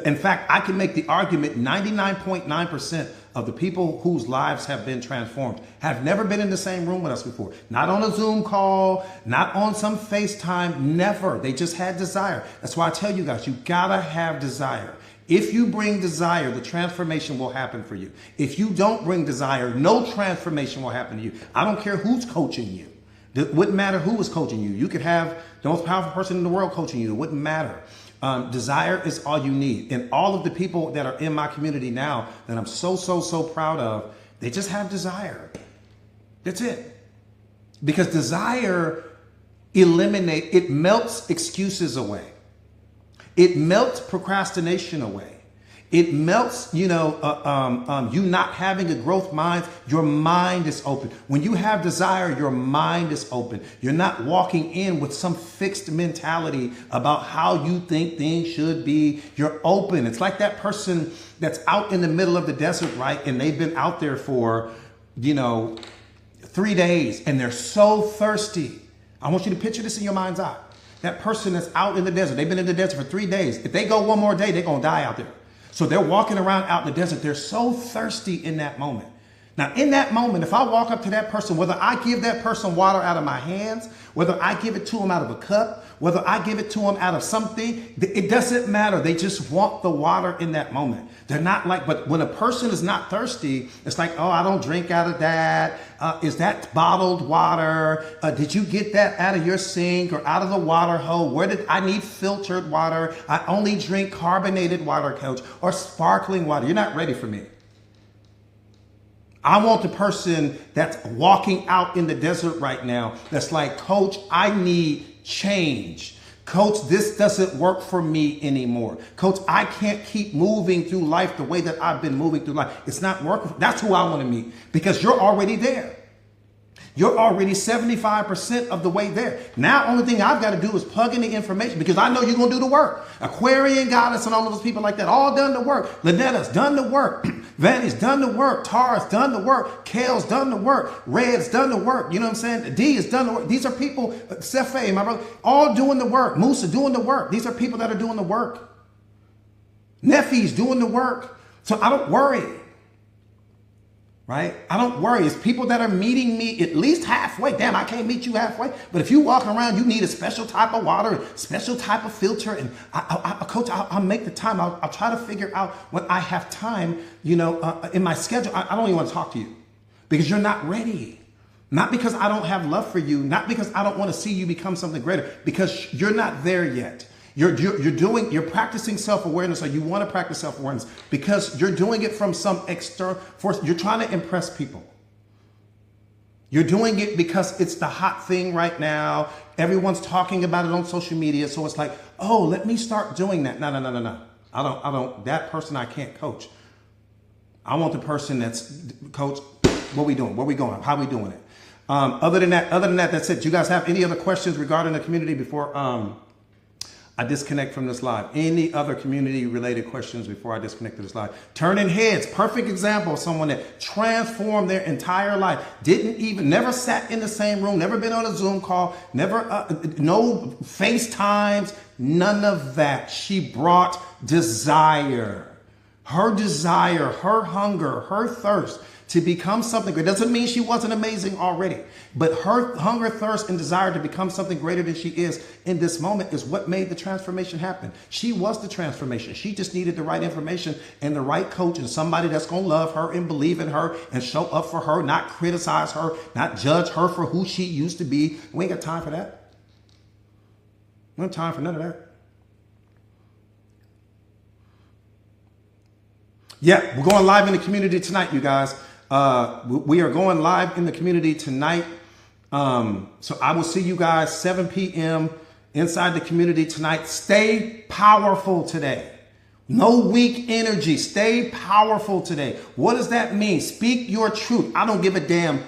In fact, I can make the argument 99.9% of the people whose lives have been transformed have never been in the same room with us before. Not on a Zoom call, not on some FaceTime, never. They just had desire. That's why I tell you guys, you gotta have desire. If you bring desire, the transformation will happen for you. If you don't bring desire, no transformation will happen to you. I don't care who's coaching you. It wouldn't matter who was coaching you. You could have the most powerful person in the world coaching you. It wouldn't matter. Desire is all you need. And all of the people that are in my community now that I'm so proud of, they just have desire. That's it. Because desire it melts excuses away. It melts procrastination away. It melts, you not having a growth mind. Your mind is open. When you have desire, your mind is open. You're not walking in with some fixed mentality about how you think things should be. You're open. It's like that person that's out in the middle of the desert, right? And they've been out there for, 3 days and they're so thirsty. I want you to picture this in your mind's eye. That person that's out in the desert, they've been in the desert for 3 days. If they go one more day, they're going to die out there. So they're walking around out in the desert. They're so thirsty in that moment. Now, in that moment, if I walk up to that person, whether I give that person water out of my hands, whether I give it to them out of a cup, whether I give it to them out of something, it doesn't matter. They just want the water in that moment. They're not like, but when a person is not thirsty, it's like, oh, I don't drink out of that. Is that bottled water? Did you get that out of your sink or out of the water hole? I need filtered water? I only drink carbonated water, coach, or sparkling water. You're not ready for me. I want the person that's walking out in the desert right now that's like, coach, I need change. Coach, this doesn't work for me anymore. Coach, I can't keep moving through life the way that I've been moving through life. It's not working. That's who I want to meet, because you're already there. You're already 75% of the way there. Now, only thing I've got to do is plug in the information, because I know you're going to do the work. Aquarian Goddess and all of those people like that, all done the work. Lynetta's done the work. Vanny's done the work. Tara's done the work. Kale's done the work. Red's done the work. You know what I'm saying? D has done the work. These are people, Sefe, my brother, all doing the work. Musa doing the work. These are people that are doing the work. Nephi's doing the work. So I don't worry. Right? I don't worry. It's people that are meeting me at least halfway. Damn, I can't meet you halfway. But if you walking around, you need a special type of water, special type of filter. And Coach, I'll make the time. I'll try to figure out when I have time, in my schedule. I don't even want to talk to you because you're not ready. Not because I don't have love for you. Not because I don't want to see you become something greater. Because you're not there yet. You're practicing self-awareness, or you want to practice self-awareness because you're doing it from some external force. You're trying to impress people. You're doing it because it's the hot thing right now. Everyone's talking about it on social media. So it's like, oh, let me start doing that. No. I don't, that person I can't coach. I want the person that's, coach, what we doing? Where we going? How we doing it? Other than that, that's it. Do you guys have any other questions regarding the community before, I disconnect from this live? Any other community related questions before I disconnect to this live? Turning heads. Perfect example of someone that transformed their entire life. Never sat in the same room, never been on a Zoom call, never, no FaceTimes, none of that. She brought desire, her hunger, her thirst to become something great. Doesn't mean she wasn't amazing already, but her hunger, thirst, and desire to become something greater than she is in this moment is what made the transformation happen. She was the transformation. She just needed the right information and the right coach and somebody that's going to love her and believe in her and show up for her, not criticize her, not judge her for who she used to be. We ain't got time for that. We don't have time for none of that. Yeah, we're going live in the community tonight, you guys. We are going live in the community tonight. So I will see you guys 7 p.m. inside the community tonight. Stay powerful today. No weak energy. Stay powerful today. What does that mean? Speak your truth. I don't give a damn